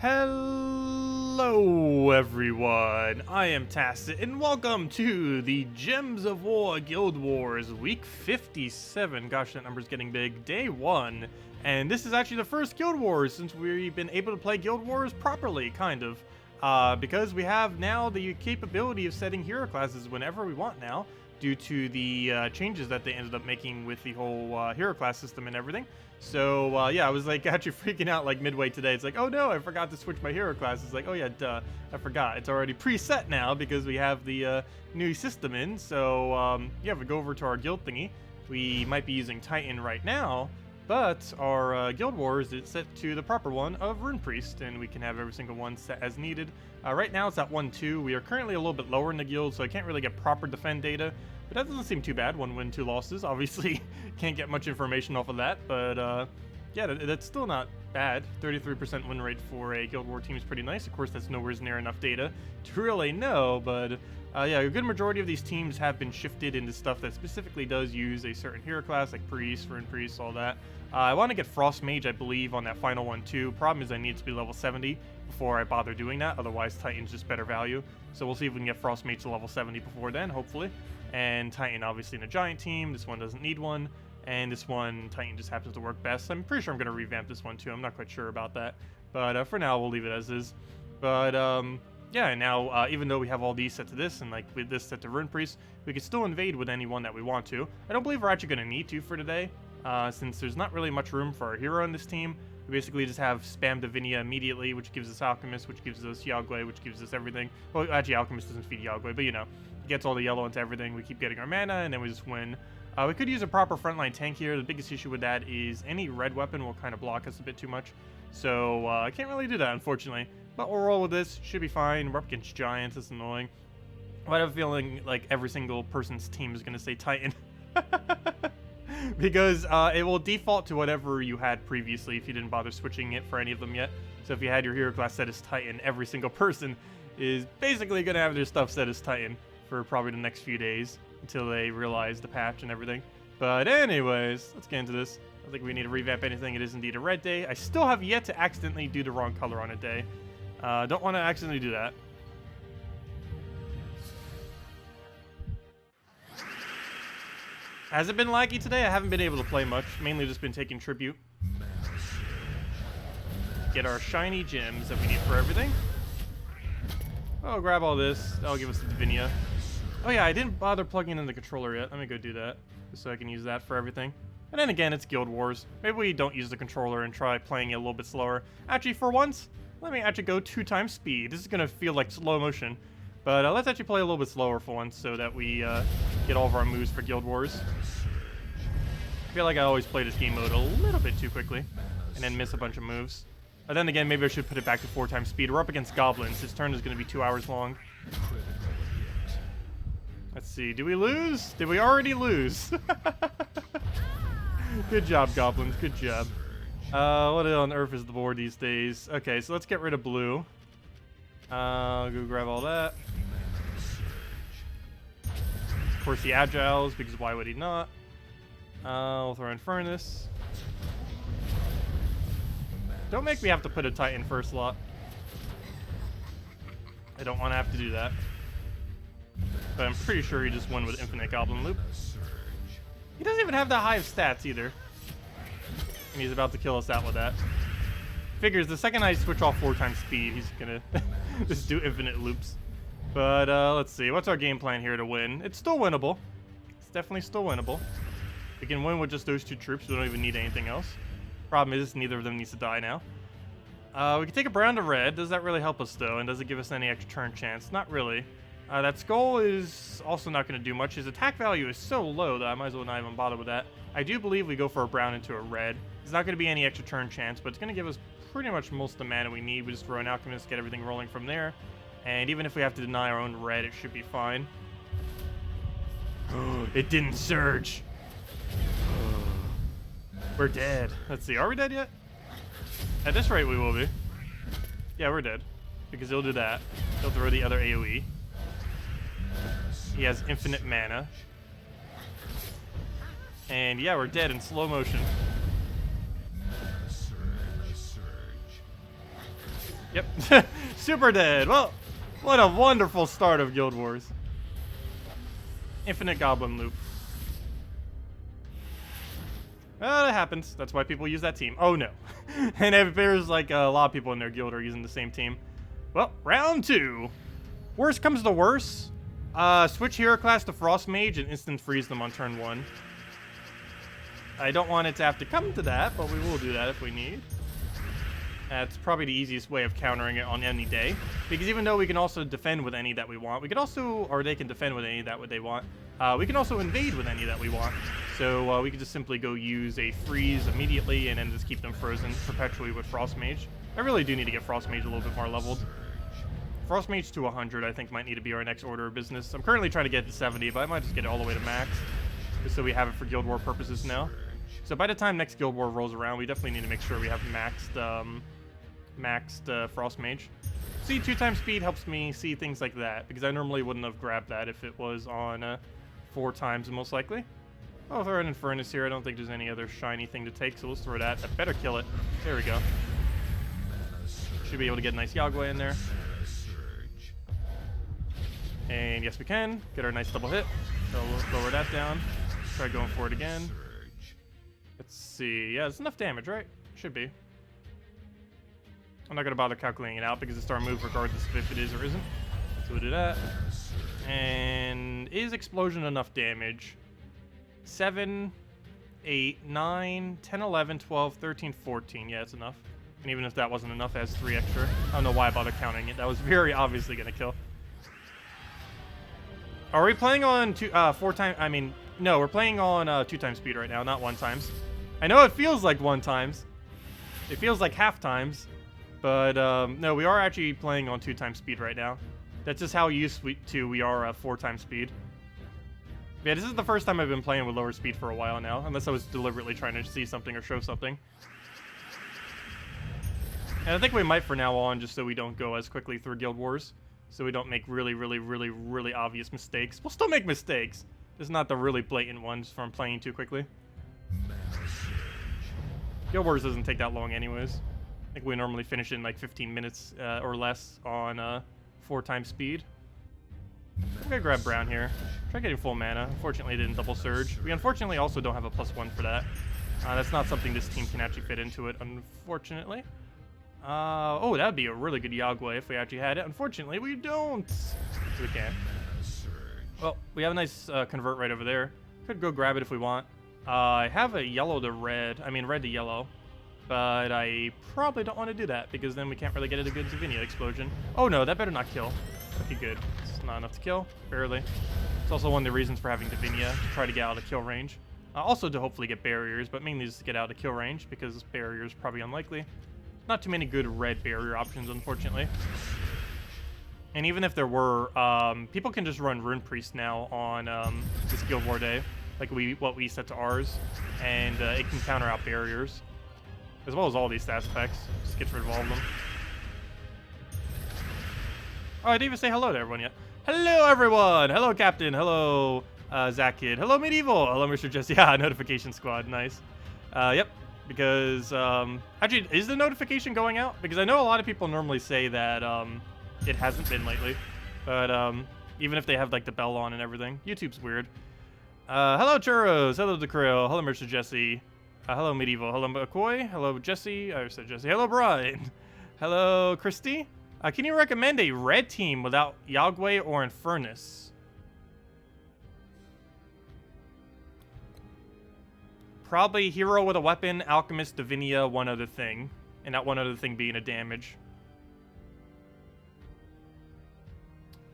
Hello everyone, I am Tacet and welcome to the Gems of War Guild Wars week 57. Gosh, that number's getting big. Day 1. And this is actually the first Guild Wars since we've been able to play Guild Wars properly, kind of. Because we have now the capability of setting hero classes whenever we want now, due to the changes that they ended up making with the whole hero class system and everything. So yeah, I was like actually freaking out like midway today. It's like, oh no, I forgot to switch my hero class. It's like, oh yeah, duh, I forgot. It's already preset now because we have the new system in. So yeah, if we go over to our guild thingy, we might be using Titan right now, but our Guild Wars is set to the proper one of Rune Priest, and we can have every single one set as needed. Right now it's at 1-2. We are currently a little bit lower in the guild, so I can't really get proper defend data. But that doesn't seem too bad. 1 win, 2 losses. Obviously, can't get much information off of that. But yeah, that's still not bad. 33% win rate for a Guild War team is pretty nice. Of course, that's nowhere near enough data to really know. But yeah, a good majority of these teams have been shifted into stuff that specifically does use a certain hero class, like Priest, Rune Priest, all that. I want to get Frost Mage, I believe, on that final one too. Problem is I need to be level 70 before I bother doing that. Otherwise, Titan's just better value. So we'll see if we can get Frost Mage to level 70 before then, hopefully. And Titan obviously in a giant team. This one doesn't need one. And this one, Titan just happens to work best. I'm pretty sure I'm going to revamp this one too. I'm not quite sure about that. But for now, we'll leave it as is. But yeah, and now even though we have all these set to this, and like with this set to Rune Priest, we can still invade with anyone that we want to. I don't believe we're actually going to need to for today, since there's not really much room for our hero on this team. We basically just have Spam Divinia immediately, which gives us Alchemist, which gives us Yagwe, which gives us everything. Well, actually, Alchemist doesn't feed Yagwe, but you know, it gets all the yellow into everything. We keep getting our mana, and then we just win. We could use a proper frontline tank here. The biggest issue with that is any red weapon will kind of block us a bit too much. So I can't really do that, unfortunately. But we'll roll with this. Should be fine. We're up against giants. It's annoying. But I have a feeling like every single person's team is going to say Titan. Because it will default to whatever you had previously if you didn't bother switching it for any of them yet. So if you had your hero class set as Titan, every single person is basically going to have their stuff set as Titan for probably the next few days until they realize the patch and everything. But anyways, let's get into this. I don't think we need to revamp anything. It is indeed a red day. I still have yet to accidentally do the wrong color on a day. Don't want to accidentally do that. Has it been laggy today? I haven't been able to play much. Mainly just been taking tribute. Get our shiny gems that we need for everything. Oh, grab all this. That'll give us the Divinia. Oh yeah, I didn't bother plugging in the controller yet. Let me go do that, just so I can use that for everything. And then again, it's Guild Wars. Maybe we don't use the controller and try playing it a little bit slower. Actually, for once, let me actually go 2 times speed. This is going to feel like slow motion. But let's actually play a little bit slower for once so that we get all of our moves for Guild Wars. I feel like I always play this game mode a little bit too quickly and then miss a bunch of moves. But then again, maybe I should put it back to 4 times speed. We're up against goblins. His turn is going to be 2 hours long. Let's see. Do we lose? Did we already lose? Good job, goblins. Good job. What on earth is the board these days? Okay, so let's get rid of blue. I'll go grab all that. Of course, the Agiles, because why would he not? We'll throw in Furnace. Don't make me have to put a Titan first slot. I don't want to have to do that. But I'm pretty sure he just won with Infinite Goblin Loop. He doesn't even have that high of stats either. And he's about to kill us out with that. Figures the second I switch off 4 times speed, he's gonna just do infinite loops. But let's see. What's our game plan here to win? It's still winnable. It's definitely still winnable. We can win with just those 2 troops. We don't even need anything else. Problem is, neither of them needs to die now. We can take a brown to red. Does that really help us, though? And does it give us any extra turn chance? Not really. That skull is also not going to do much. His attack value is so low that I might as well not even bother with that. I do believe we go for a brown into a red. There's not going to be any extra turn chance, but it's going to give us pretty much most of the mana we need. We just throw an Alchemist, get everything rolling from there. And even if we have to deny our own red, it should be fine. It didn't surge. We're dead. Let's see, are we dead yet? At this rate, we will be. Yeah, we're dead. Because he'll do that. He'll throw the other AoE. He has infinite mana. And yeah, we're dead in slow motion. Yep. Super dead. Well, what a wonderful start of Guild Wars. Infinite Goblin loop. Well, that happens. That's why people use that team. Oh, no. And if there's like a lot of people in their guild are using the same team. Well, round 2. Worst comes to worst. Switch hero class to Frost Mage and instant freeze them on turn 1. I don't want it to have to come to that, but we will do that if we need. That's probably the easiest way of countering it on any day. Because even though we can also defend with any that we want, we could also, or they can defend with any that they want, we can also invade with any that we want. So we could just simply go use a freeze immediately and then just keep them frozen perpetually with Frost Mage. I really do need to get Frost Mage a little bit more leveled. Frost Mage to 100 I think might need to be our next order of business. I'm currently trying to get it to 70, but I might just get it all the way to max. Just so we have it for Guild War purposes now. So by the time next Guild War rolls around, we definitely need to make sure we have maxed Frost Mage. See, 2x speed helps me see things like that, because I normally wouldn't have grabbed that if it was on 4 times most likely. I'll throw an Infernus here. I don't think there's any other shiny thing to take, so let's throw that. I better kill it. There we go. Should be able to get a nice Yagway in there. And yes, we can. Get our nice double hit. So we'll lower that down. Try going for it again. Let's see. Yeah, it's enough damage, right? Should be. I'm not going to bother calculating it out because it's our move regardless of if it is or isn't. So we'll do that. And is Explosion enough damage? 7, 8, 9, 10, 11, 12, 13, 14. Yeah, it's enough. And even if that wasn't enough, it has 3 extra. I don't know why I bothered counting it. That was very obviously going to kill. Are we playing on 4 times? I mean, no, we're playing on 2 times speed right now, not 1 times. I know it feels like 1 times. It feels like half times. But no, we are actually playing on 2 times speed right now. That's just how used to we are 4 times speed. Yeah, this is the first time I've been playing with lower speed for a while now, unless I was deliberately trying to see something or show something. And I think we might for now on, just so we don't go as quickly through Guild Wars. So we don't make really obvious mistakes. We'll still make mistakes. Just not the really blatant ones from playing too quickly. Guild Wars doesn't take that long anyways. I think we normally finish in like 15 minutes or less on 4 times speed. I'm gonna grab Brown here. Try getting full mana. Unfortunately, it didn't double surge. We unfortunately also don't have a +1 for that. That's not something this team can actually fit into it, unfortunately. Oh, that would be a really good Yagway if we actually had it. Unfortunately, we don't. We can't. Well, we have a nice convert right over there. Could go grab it if we want. I have a yellow to red. I mean, red to yellow. But I probably don't want to do that, because then we can't really get a good Divinia explosion. Oh no, that better not kill. Okay, good. It's not enough to kill, barely. It's also one of the reasons for having Divinia, to try to get out of kill range. Also to hopefully get barriers, but mainly just to get out of kill range, because barrier is probably unlikely. Not too many good red barrier options, unfortunately. And even if there were, people can just run Rune Priest now on this Guild War day, like what we set to ours, and it can counter out barriers. As well as all these stats effects. Just gets rid of all of them. Oh, I didn't even say hello to everyone yet. Hello, everyone! Hello, Captain. Hello, Zach Kid. Hello, Medieval. Hello, Mr. Jesse. Yeah, Notification Squad. Nice. Yep. Because, actually, is the notification going out? Because I know a lot of people normally say that it hasn't been lately. But even if they have, like, the bell on and everything. YouTube's weird. Hello, Churros. Hello, DeCrill. Hello, Mr. Jesse. Hello, Medieval. Hello, McCoy. Hello, Jesse. I said Jesse. Hello, Brian. Hello, Christy. Can you recommend a red team without Yagway or Infernus? Probably hero with a weapon, alchemist, Divinia, one other thing. And that one other thing being a damage.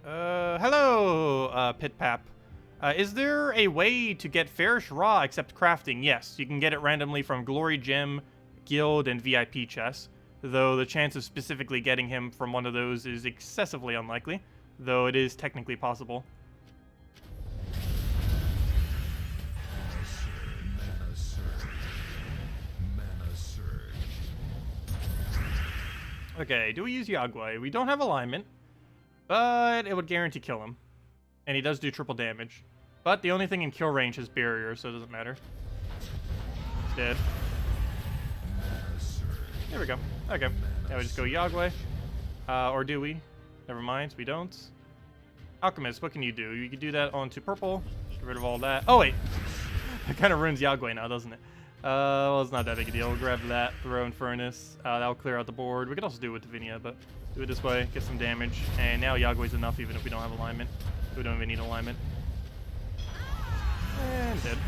Hello, Pitpap. Is there a way to get Farish Raw except crafting? Yes, you can get it randomly from Glory Gem, Guild, and VIP chests, though the chance of specifically getting him from one of those is excessively unlikely, though it is technically possible. Okay, do we use Yagway? We don't have alignment, but it would guarantee kill him. And he does do triple damage. But the only thing in kill range is barrier, so it doesn't matter. It's dead. There we go. Okay. Now we just go Yagway. Or do we? Never mind, we don't. Alchemist, what can you do? You can do that onto purple. Get rid of all that. Oh, wait. That kind of ruins Yagway now, doesn't it? Well, it's not that big a deal. We'll grab that, throw in Furnace. That'll clear out the board. We could also do it with Divinia, but do it this way, get some damage. And now Yagway's enough even if we don't have alignment. We don't even need alignment. And dead.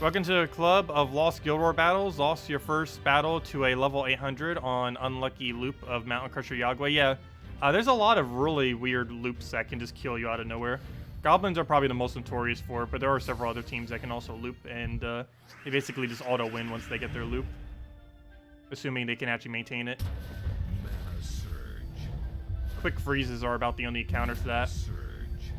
Welcome to the Club of Lost Guild War Battles. Lost your first battle to a level 800 on unlucky loop of Mountain Crusher Yagway. Yeah, there's a lot of really weird loops that can just kill you out of nowhere. Goblins are probably the most notorious for it, but there are several other teams that can also loop, and they basically just auto-win once they get their loop. Assuming they can actually maintain it. Quick freezes are about the only counter to that.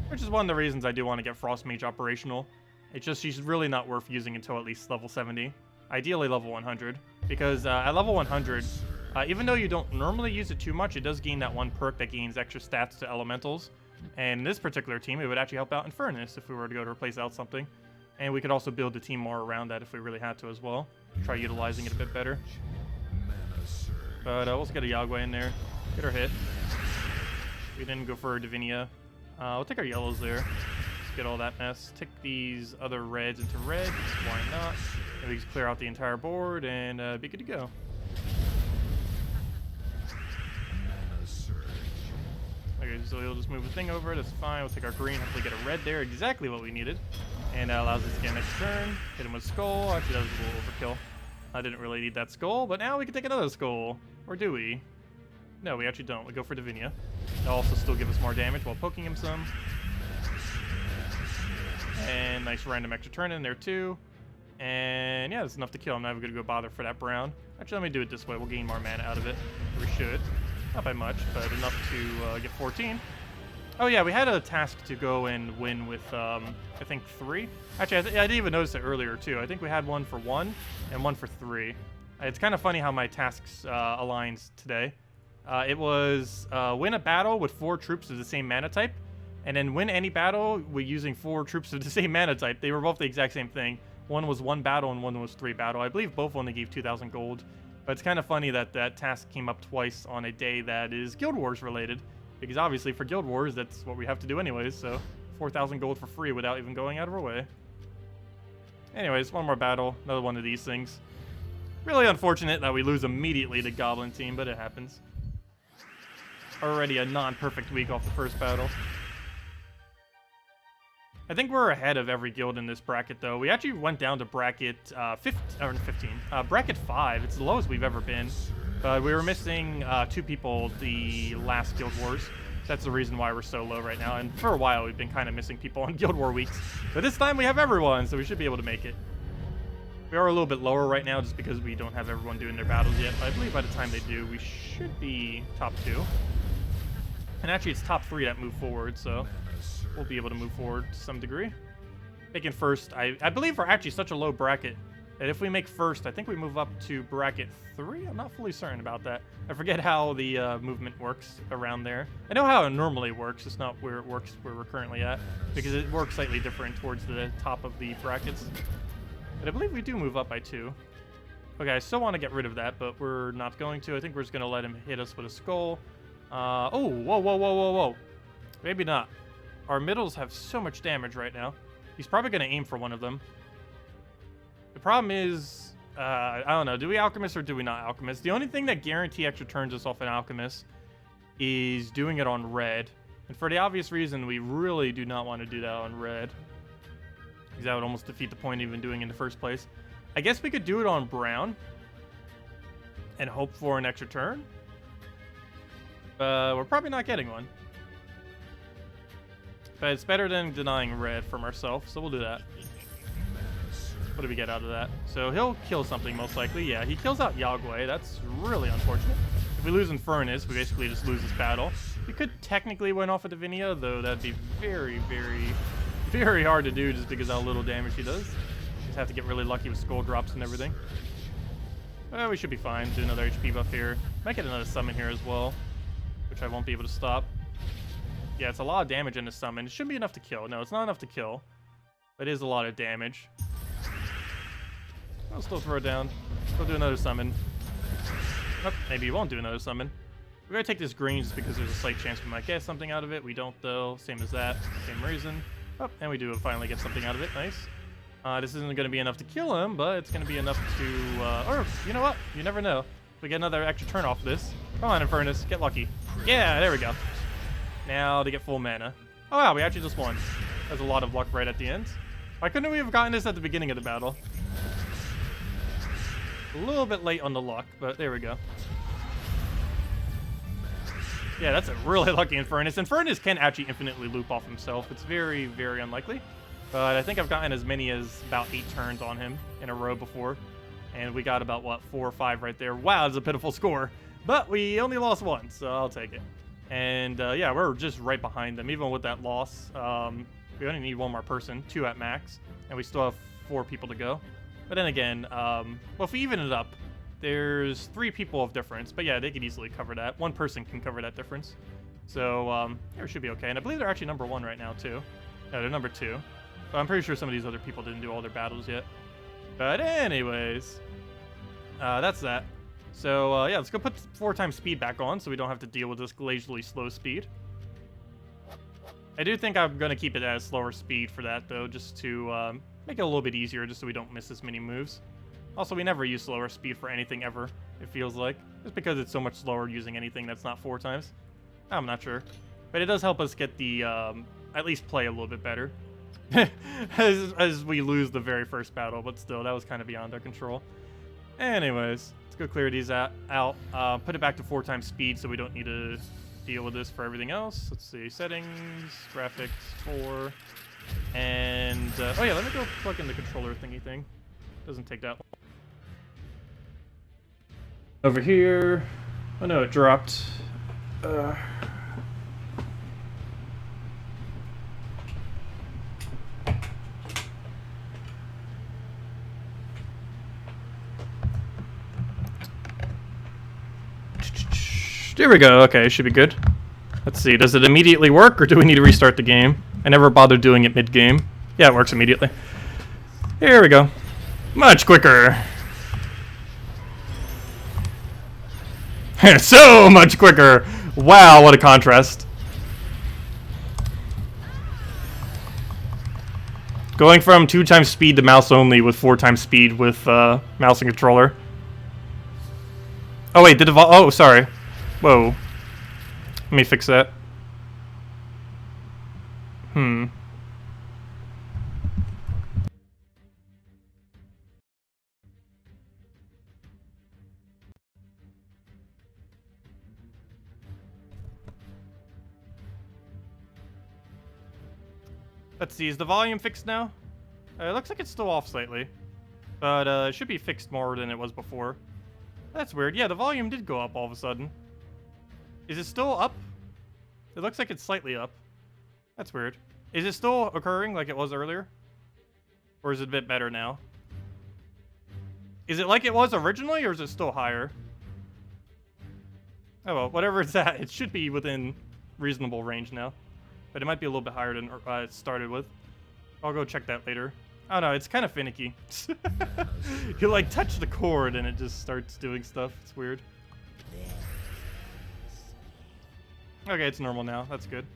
Which is one of the reasons I do want to get Frost Mage operational. It's just she's really not worth using until at least level 70. Ideally level 100. Because at level 100, even though you don't normally use it too much, it does gain that one perk that gains extra stats to elementals. And in this particular team, it would actually help out in Furnace if we were to go to replace out something. And we could also build the team more around that if we really had to as well. Try utilizing it a bit better. But we'll just get a Yagway in there. Get her hit. We didn't go for a Divinia. We'll take our yellows there. Get all that mess. Take these other reds into reds. Why not? And we just clear out the entire board and be good to go. Okay, so we'll just move the thing over. That's fine. We'll take our green. Hopefully get a red there. Exactly what we needed. And that allows us to get next turn. Hit him with skull. Actually, that was a little overkill. I didn't really need that skull, but now we can take another skull. Or do we? No, we actually don't. We go for Divinia. They'll also still give us more damage while poking him some. And nice random extra turn in there too. And yeah, that's enough to kill. I'm not even going to go bother for that brown. Actually, let me do it this way. We'll gain more mana out of it. We should. Not by much, but enough to get 14. Oh yeah, we had a task to go and win with, I think 3. Actually, I didn't even notice it earlier too. I think we had one for 1 and one for 3. It's kind of funny how my tasks aligned today. It was win a battle with 4 troops of the same mana type. And then win any battle with using 4 troops of the same mana type. They were both the exact same thing. One was 1 battle and one was 3 battle. I believe both only gave 2,000 gold. But it's kind of funny that that task came up twice on a day that is Guild Wars related. Because obviously for Guild Wars, that's what we have to do anyways. So 4,000 gold for free without even going out of our way. Anyways, one more battle. Another one of these things. Really unfortunate that we lose immediately to Goblin team, but it happens. Already a non-perfect week off the first battle. I think we're ahead of every guild in this bracket, though. We actually went down to bracket 15. Bracket 5. It's the lowest we've ever been. We were missing 2 people the last Guild Wars. That's the reason why we're so low right now. And for a while, we've been kind of missing people on Guild War weeks. But this time, we have everyone, so we should be able to make it. We are a little bit lower right now just because we don't have everyone doing their battles yet. But I believe by the time they do, we should be top 2. And actually, it's top 3 that move forward, so we'll be able to move forward to some degree. Making first, I believe we're actually such a low bracket that if we make first, I think we move up to bracket 3. I'm not fully certain about that. I forget how the movement works around there. I know how it normally works, it's not where it works where we're currently at, because it works slightly different towards the top of the brackets. But I believe we do move up by 2. Okay, I still want to get rid of that, but we're not going to. I think we're just going to let him hit us with a skull. Oh, whoa. Maybe not. Our middles have so much damage right now. He's probably going to aim for one of them. The problem is, I don't know. Do we Alchemist or do we not Alchemist? The only thing that guarantee extra turns us off an Alchemist is doing it on red. And for the obvious reason, we really do not want to do that on red. Because that would almost defeat the point of even doing it in the first place. I guess we could do it on brown. And hope for an extra turn. We're probably not getting one. But it's better than denying red from ourselves, so we'll do that. What do we get out of that? So he'll kill something most likely. Yeah, he kills out Yagway. That's really unfortunate. If we lose in Furnace, we basically just lose this battle. We could technically win off of Divinia, though that'd be very, very, very hard to do just because how little damage he does. Just have to get really lucky with skull drops and everything. We should be fine. Do another HP buff here. Might get another summon here as well, which I won't be able to stop. Yeah, it's a lot of damage in the summon. It shouldn't be enough to kill. No, it's not enough to kill. But it is a lot of damage. I'll still throw it down. Still do another summon. Oh, maybe he won't do another summon. We're gonna take this green just because there's a slight chance we might get something out of it. We don't though. Same as that. Same reason. Oh, and we do finally get something out of it. Nice. This isn't gonna be enough to kill him, but it's gonna be enough to. Or you know what? You never know. If we get another extra turn off this. Come on, Infernus. Get lucky. Yeah, there we go. Now to get full mana. Oh wow, we actually just won. That's a lot of luck right at the end. Why couldn't we have gotten this at the beginning of the battle? A little bit late on the luck, but there we go. Yeah, that's a really lucky Infernus. Infernus can actually infinitely loop off himself. It's very, very unlikely. But I think I've gotten as many as about 8 turns on him in a row before. And we got about, what, 4 or 5 right there. Wow, that's a pitiful score. But we only lost 1, so I'll take it. And yeah, we're just right behind them. Even with that loss, we only need 1 more person, 2 at max. And we still have 4 people to go. But then again, well, if we even it up, there's 3 people of difference, but yeah, they could easily cover that. 1 person can cover that difference. So, yeah, it should be okay. And I believe they're actually number 1 right now, too. No, they're number 2. But I'm pretty sure some of these other people didn't do all their battles yet. But anyways, that's that. So, yeah, let's go put 4 times speed back on so we don't have to deal with this glazily slow speed. I do think I'm going to keep it at a slower speed for that, though, just to make it a little bit easier, just so we don't miss as many moves. Also, we never use slower speed for anything ever, it feels like. Just because it's so much slower using anything that's not 4 times. I'm not sure. But it does help us get the, at least play a little bit better. as we lose the very first battle, but still, that was kind of beyond our control. Anyways, let's go clear these out. Put it back to 4 times speed so we don't need to deal with this for everything else. Let's see, settings, graphics, 4. And, oh yeah, let me go plug in the controller thingy thing. Doesn't take that long. Over here. Oh no, it dropped. There we go. Okay, should be good. Let's see. Does it immediately work, or do we need to restart the game? I never bothered doing it mid-game. Yeah, it works immediately. Here we go. Much quicker. So much quicker. Wow, what a contrast. Going from 2 times speed to mouse only with 4 times speed with mouse and controller. Oh wait, did oh, sorry. Whoa. Let me fix that. Let's see, is the volume fixed now? It looks like it's still off slightly. But it should be fixed more than it was before. That's weird. Yeah, the volume did go up all of a sudden. Is it still up? It looks like it's slightly up. That's weird. Is it still occurring like it was earlier? Or is it a bit better now? Is it like it was originally, or is it still higher? Oh well, whatever it's at, it should be within reasonable range now. But it might be a little bit higher than it started with. I'll go check that later. Oh no, it's kind of finicky. You like touch the cord and it just starts doing stuff. It's weird. Okay, it's normal now. That's good.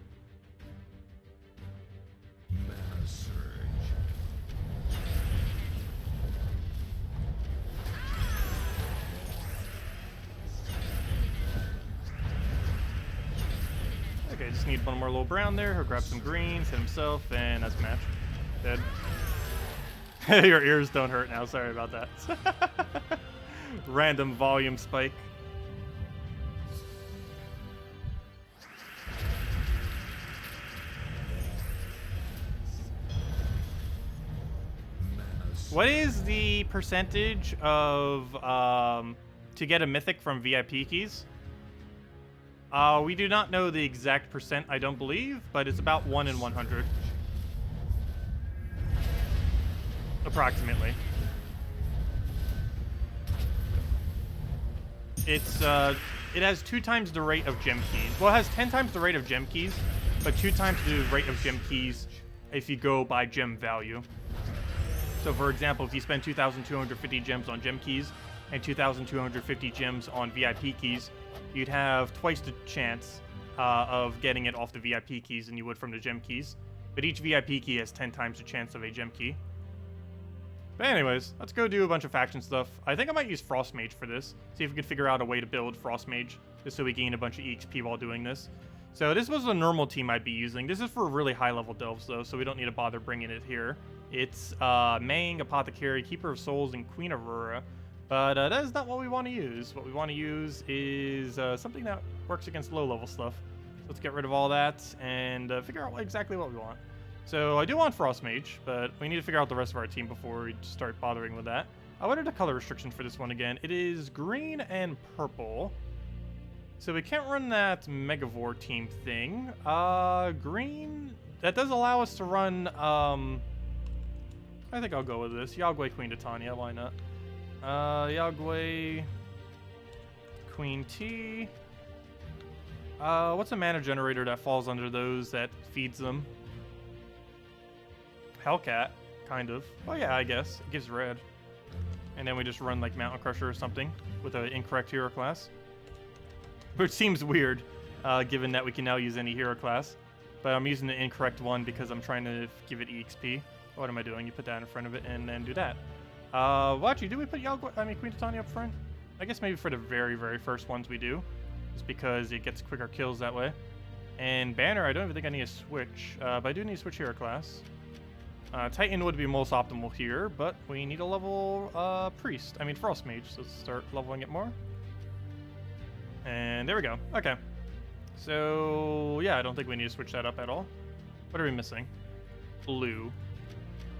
Okay, just need 1 more little brown there. He'll grab some greens, hit himself, and that's match. Dead. Your ears don't hurt now. Sorry about that. Random volume spike. What is the percentage of to get a mythic from VIP keys? We do not know the exact percent, I don't believe, but it's about 1 in 100. Approximately. It's it has 2 times the rate of gem keys. Well, it has 10 times the rate of gem keys, but 2 times the rate of gem keys if you go by gem value. So for example, if you spend 2,250 gems on gem keys and 2,250 gems on VIP keys, you'd have twice the chance of getting it off the VIP keys than you would from the gem keys. But each VIP key has 10 times the chance of a gem key. But anyways, let's go do a bunch of faction stuff. I think I might use Frost Mage for this. See if we can figure out a way to build Frost Mage, just so we gain a bunch of EXP while doing this. So this was a normal team I'd be using. This is for really high level delves though, so we don't need to bother bringing it here. It's Mang, Apothecary, Keeper of Souls, and Queen Aurora. But that is not what we want to use. What we want to use is something that works against low level stuff. So let's get rid of all that and figure out exactly what we want. So I do want Frost Mage, but we need to figure out the rest of our team before we start bothering with that. What are the color restrictions for this one again? It is green and purple. So we can't run that Megavore team thing. Green, that does allow us to run, I think I'll go with this. Yagwe, Queen Titania, why not? Yagwe, Queen T. What's a mana generator that falls under those that feeds them? Hellcat, kind of. Oh yeah, I guess. It gives red. And then we just run like Mountain Crusher or something with an incorrect hero class. Which seems weird, given that we can now use any hero class. But I'm using the incorrect one because I'm trying to give it EXP. What am I doing? You put that in front of it and then do that. Well, actually, do we put Queen Titania up front? I guess maybe for the very, very first ones we do. Just because it gets quicker kills that way. And Banner, I don't even think I need to switch. But I do need to switch hero class. Titan would be most optimal here, but we need a level Frost Mage. So let's start leveling it more. And there we go. Okay. So, yeah, I don't think we need to switch that up at all. What are we missing? Blue.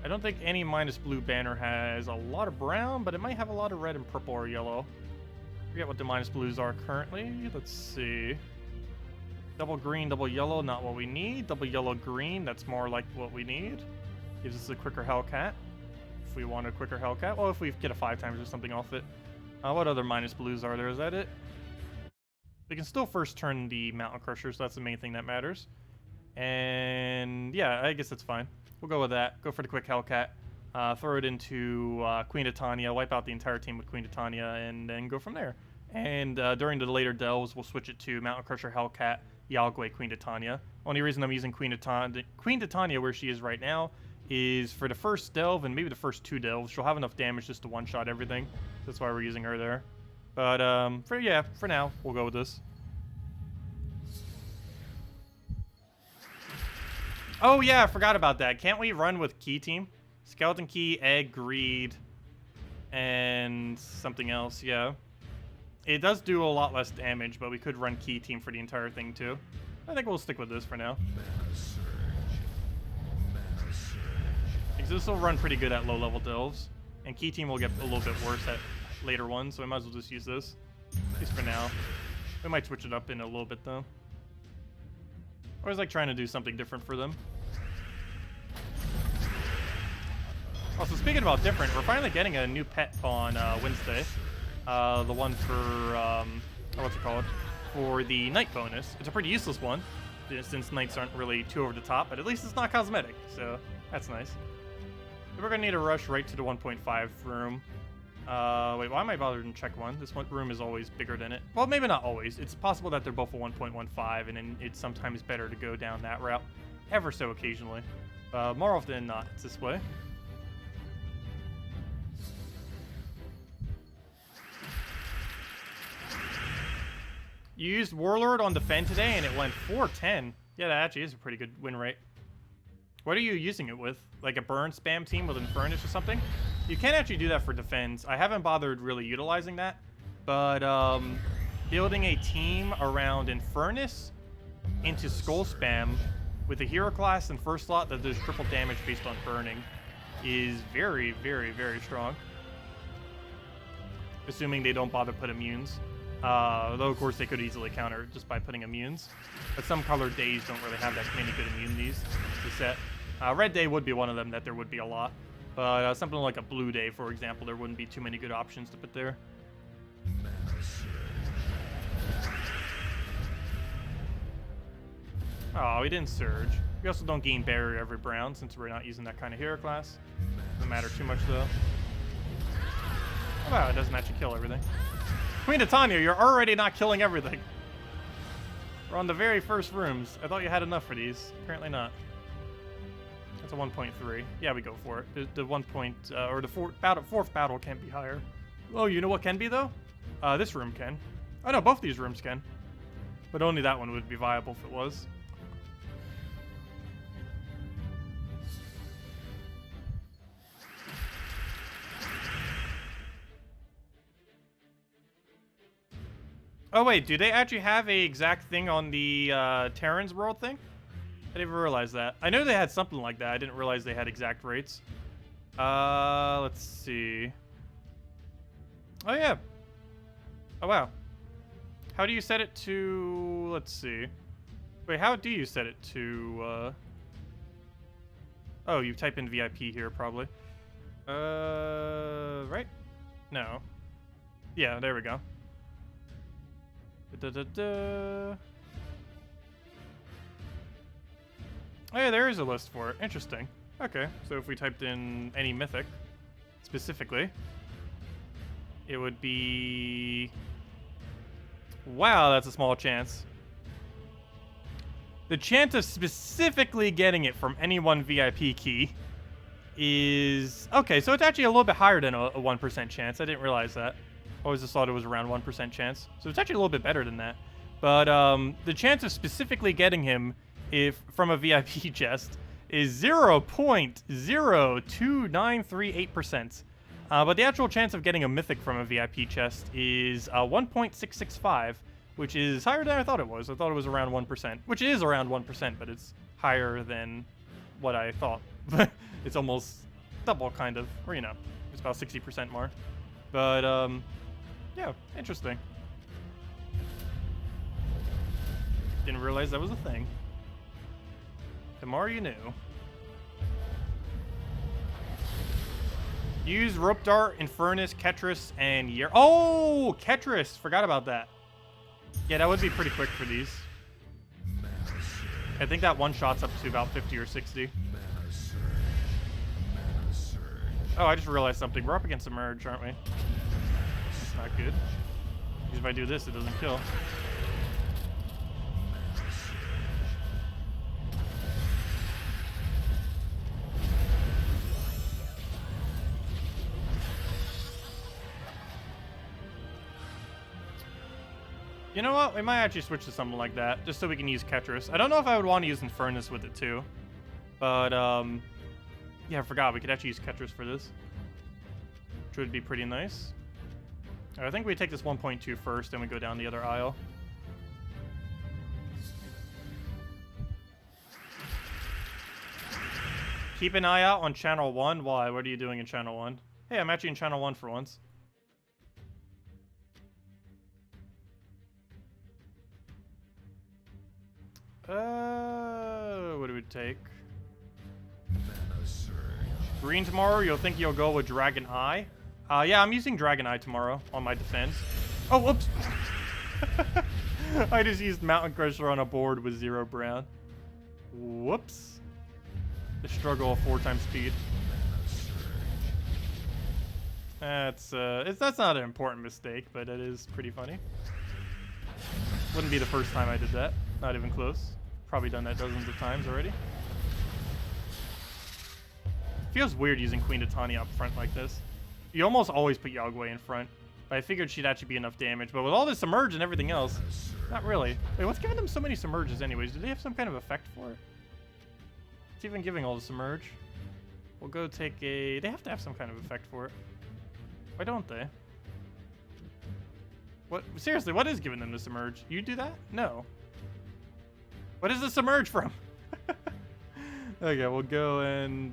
I don't think any minus blue banner has a lot of brown, but it might have a lot of red and purple or yellow. Forget what the minus blues are currently. Let's see. Double green, double yellow, not what we need. Double yellow, green, that's more like what we need. Gives us a quicker Hellcat. If we want a quicker Hellcat. Well, if we get a 5 times or something off it. What other minus blues are there? Is that it? We can still first turn the Mountain Crusher, so that's the main thing that matters. And yeah, I guess that's fine. We'll go with that. Go for the quick Hellcat. Throw it into Queen Titania, wipe out the entire team with Queen Titania, and then go from there. And during the later delves, we'll switch it to Mountain Crusher, Hellcat, Yagwe, Queen Titania. Only reason I'm using Queen Titania where she is right now is for the first delve and maybe the first 2 delves. She'll have enough damage just to one-shot everything. That's why we're using her there. But for now, we'll go with this. Oh yeah, I forgot about that. Can't we run with Key Team? Skeleton Key, Egg, Greed, and something else, yeah. It does do a lot less damage, but we could run Key Team for the entire thing too. I think we'll stick with this for now. Because this will run pretty good at low level delves. And Key Team will get a little bit worse at later ones, so we might as well just use this. At least for now. We might switch it up in a little bit though. I always like trying to do something different for them. Also, speaking about different, we're finally getting a new pet on Wednesday. The one for, what's it called? For the night bonus. It's a pretty useless one, since nights aren't really too over the top, but at least it's not cosmetic, so that's nice. So we're gonna need to rush right to the 1.5 room. Wait, why am I bothering to check one? This one room is always bigger than it. Well, maybe not always. It's possible that they're both a 1.15, and then it's sometimes better to go down that route, ever so occasionally. More often than not, it's this way. You used Warlord on Defend today, and it went 410. Yeah, that actually is a pretty good win rate. What are you using it with? Like a burn spam team with Infernus or something? You can actually do that for defense. I haven't bothered really utilizing that, but building a team around Infernus into Skull Spam with a hero class and first slot that does triple damage based on burning is very, very, very strong. Assuming they don't bother put immunes. Though, of course, they could easily counter it just by putting immunes. But some colored days don't really have that many good immunities to set. Red day would be one of them that there would be a lot. But something like a blue day, for example, there wouldn't be too many good options to put there. Oh, we didn't surge. We also don't gain barrier every round since we're not using that kind of hero class. Doesn't matter too much though. Oh, wow, it doesn't actually kill everything. Queen of Tanya, you're already not killing everything. We're on the very first rooms. I thought you had enough for these. Apparently not. That's a 1.3. Yeah, we go for it. The 1 point, or the fourth battle can't be higher. Oh, you know what can be though? This room can. Oh no, both these rooms can. But only that one would be viable if it was. Oh wait, do they actually have a exact thing on the Terran's world thing? I didn't even realize that. I know they had something like that. I didn't realize they had exact rates. Let's see. Oh yeah. Oh wow. How do you set it to? Let's see. Wait, how do you set it to? Oh, you type in VIP here probably. Right? No. Yeah, there we go. Oh yeah, there is a list for it. Interesting. Okay, so if we typed in any mythic, specifically, it would be... Wow, that's a small chance. The chance of specifically getting it from any one VIP key is... Okay, so it's actually a little bit higher than a 1% chance. I didn't realize that. Always just thought it was around 1% chance. So it's actually a little bit better than that. But the chance of specifically getting him from a VIP chest is 0.02938%. But the actual chance of getting a mythic from a VIP chest is 1.665, which is higher than I thought it was. I thought it was around 1%, which is around 1%, but it's higher than what I thought. It's almost double, kind of. Or, you know, it's about 60% more. But, yeah, interesting. Didn't realize that was a thing. The more you knew. Use Rope Dart, Infernus, Ketris, and Year. Oh, Ketris! Forgot about that. Yeah, that would be pretty quick for these. I think that one shot's up to about 50 or 60. Oh, I just realized something. We're up against a merge, aren't we? That's not good. Because if I do this, it doesn't kill. You know what? We might actually switch to something like that, just so we can use Ketris. I don't know if I would want to use Infernus with it too. But, yeah, I forgot. We could actually use Ketris for this, which would be pretty nice. I think we take this 1.2 first, then we go down the other aisle. Keep an eye out on Channel 1. Why? What are you doing in Channel 1? Hey, I'm actually in Channel 1 for once. What do we take? Green tomorrow, you'll think you'll go with Dragon Eye. Yeah, I'm using Dragon Eye tomorrow on my defense. Oh, whoops! I just used Mountain Crusher on a board with 0 brown. Whoops. The struggle of 4 times speed. That's not an important mistake, but it is pretty funny. Wouldn't be the first time I did that. Not even close. Probably done that dozens of times already. Feels weird using Queen of Tanya up front like this. You almost always put Yagway in front, but I figured she'd actually be enough damage. But with all this Submerge and everything else, not really. Wait, what's giving them so many Submerges anyways? Do they have some kind of effect for it? It's even giving all the Submerge. We'll go take a... They have to have some kind of effect for it. Why don't they? What? Seriously, what is giving them the Submerge? You do that? No. What is the Submerge from? Okay, we'll go and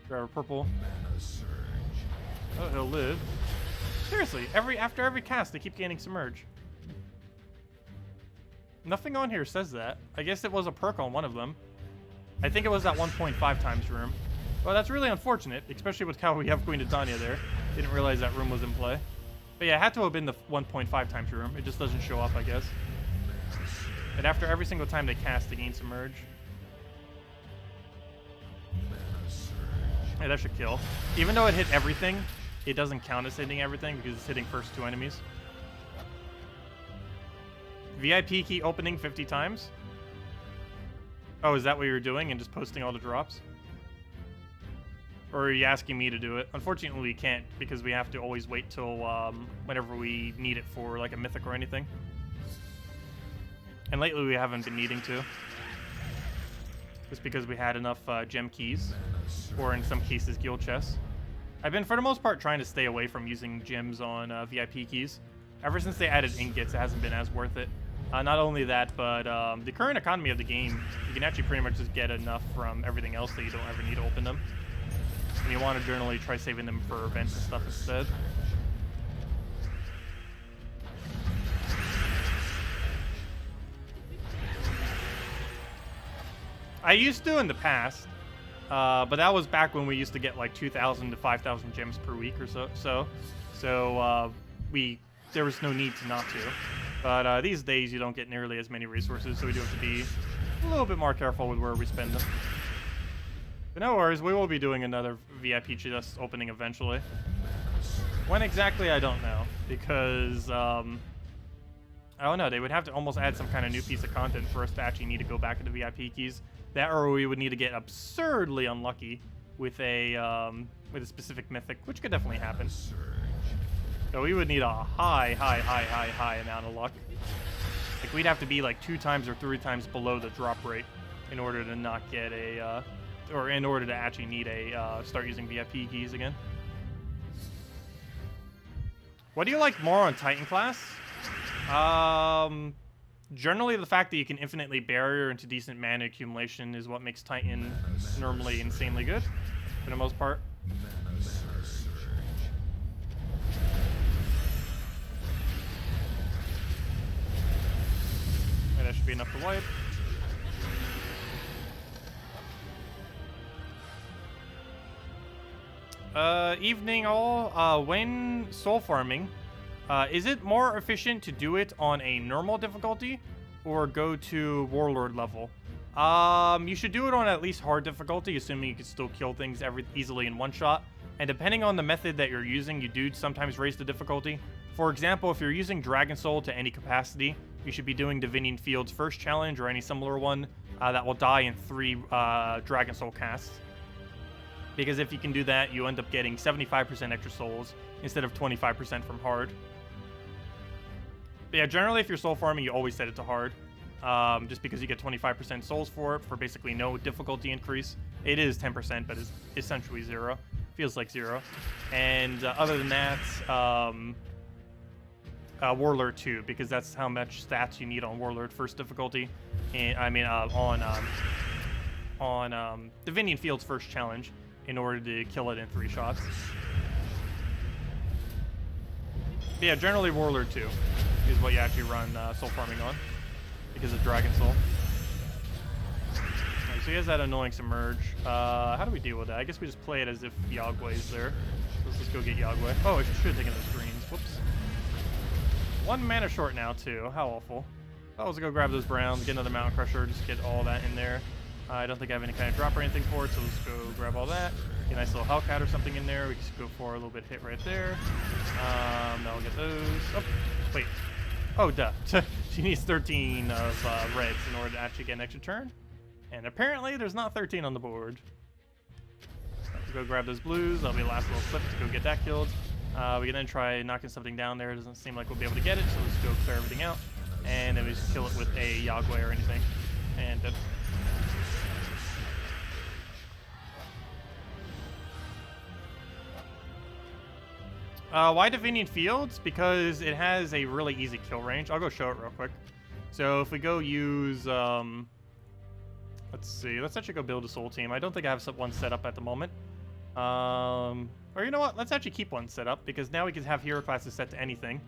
grab a purple. Oh, he'll live. Seriously, after every cast, they keep gaining Submerge. Nothing on here says that. I guess it was a perk on one of them. I think it was that 1.5 times room. Well, that's really unfortunate, especially with how we have Queen of Tanya there. Didn't realize that room was in play. But yeah, it had to have been the 1.5 times room. It just doesn't show up, I guess. And after every single time they cast, they gain Submerge. Yeah, that should kill. Even though it hit everything, it doesn't count as hitting everything because it's hitting first 2 enemies. VIP key opening 50 times? Oh, is that what you're doing and just posting all the drops? Or are you asking me to do it? Unfortunately, we can't because we have to always wait till whenever we need it for like a mythic or anything. And lately we haven't been needing to. Just because we had enough gem keys, or in some cases guild chests. I've been, for the most part, trying to stay away from using gems on VIP keys. Ever since they added ingots, it hasn't been as worth it. Not only that, but the current economy of the game, you can actually pretty much just get enough from everything else that you don't ever need to open them. And you want to generally try saving them for events and stuff instead. I used to in the past, but that was back when we used to get like 2,000 to 5,000 gems per week or so. There was no need to not to. But these days you don't get nearly as many resources, so we do have to be a little bit more careful with where we spend them. But no worries, we will be doing another VIP chest opening eventually. When exactly, I don't know, because I don't know, they would have to almost add some kind of new piece of content for us to actually need to go back into VIP keys. That, or we would need to get absurdly unlucky with a specific mythic, which could definitely happen. So we would need a high amount of luck. Like we'd have to be like 2 times or 3 times below the drop rate in order to not get a, or in order to actually need a start using VIP keys again. What do you like more on Titan class? Generally, the fact that you can infinitely barrier into decent mana accumulation is what makes Titan normally insanely good, for the most part. And that should be enough to wipe. Evening all. When soul farming, is it more efficient to do it on a normal difficulty or go to warlord level? You should do it on at least hard difficulty, assuming you can still kill things easily in one shot. And depending on the method that you're using, you do sometimes raise the difficulty. For example, if you're using Dragon Soul to any capacity, you should be doing Divinian Field's first challenge or any similar one that will die in 3 Dragon Soul casts. Because if you can do that, you end up getting 75% extra souls instead of 25% from hard. But yeah, generally if you're soul farming, you always set it to hard. Just because you get 25% souls for it for basically no difficulty increase. It is 10%, but it's essentially 0. Feels like 0. And other than that, Warlord 2, because that's how much stats you need on Warlord first difficulty. And I mean, on Divinian Field's first challenge in order to kill it in 3 shots. But yeah, generally Warlord 2 is what you actually run soul farming on because of Dragon Soul. Right, so he has that annoying submerge. How do we deal with that? I guess we just play it as if Yagweh is there. Let's just go get Yagweh. Oh, I should have taken those greens. Whoops. 1 mana short now, too. How awful. Oh, let's go grab those browns, get another Mountain Crusher, just get all that in there. I don't think I have any kind of drop or anything for it, so let's go grab all that. Get a nice little Hellcat or something in there. We can just go for a little bit hit right there. Now we'll get those. Oh, wait. Oh, duh. She needs 13 of reds in order to actually get an extra turn. And apparently there's not 13 on the board. Let's go grab those blues. That'll be the last little clip to go get that killed. We can then try knocking something down there. It doesn't seem like we'll be able to get it, so let's go clear everything out. And then we just kill it with a Yagweh or anything. And dead. Why Divinian Fields? Because it has a really easy kill range. I'll go show it real quick. So if we go use, let's see, let's actually go build a soul team. I don't think I have one set up at the moment. Or you know what? Let's actually keep one set up because now we can have hero classes set to anything.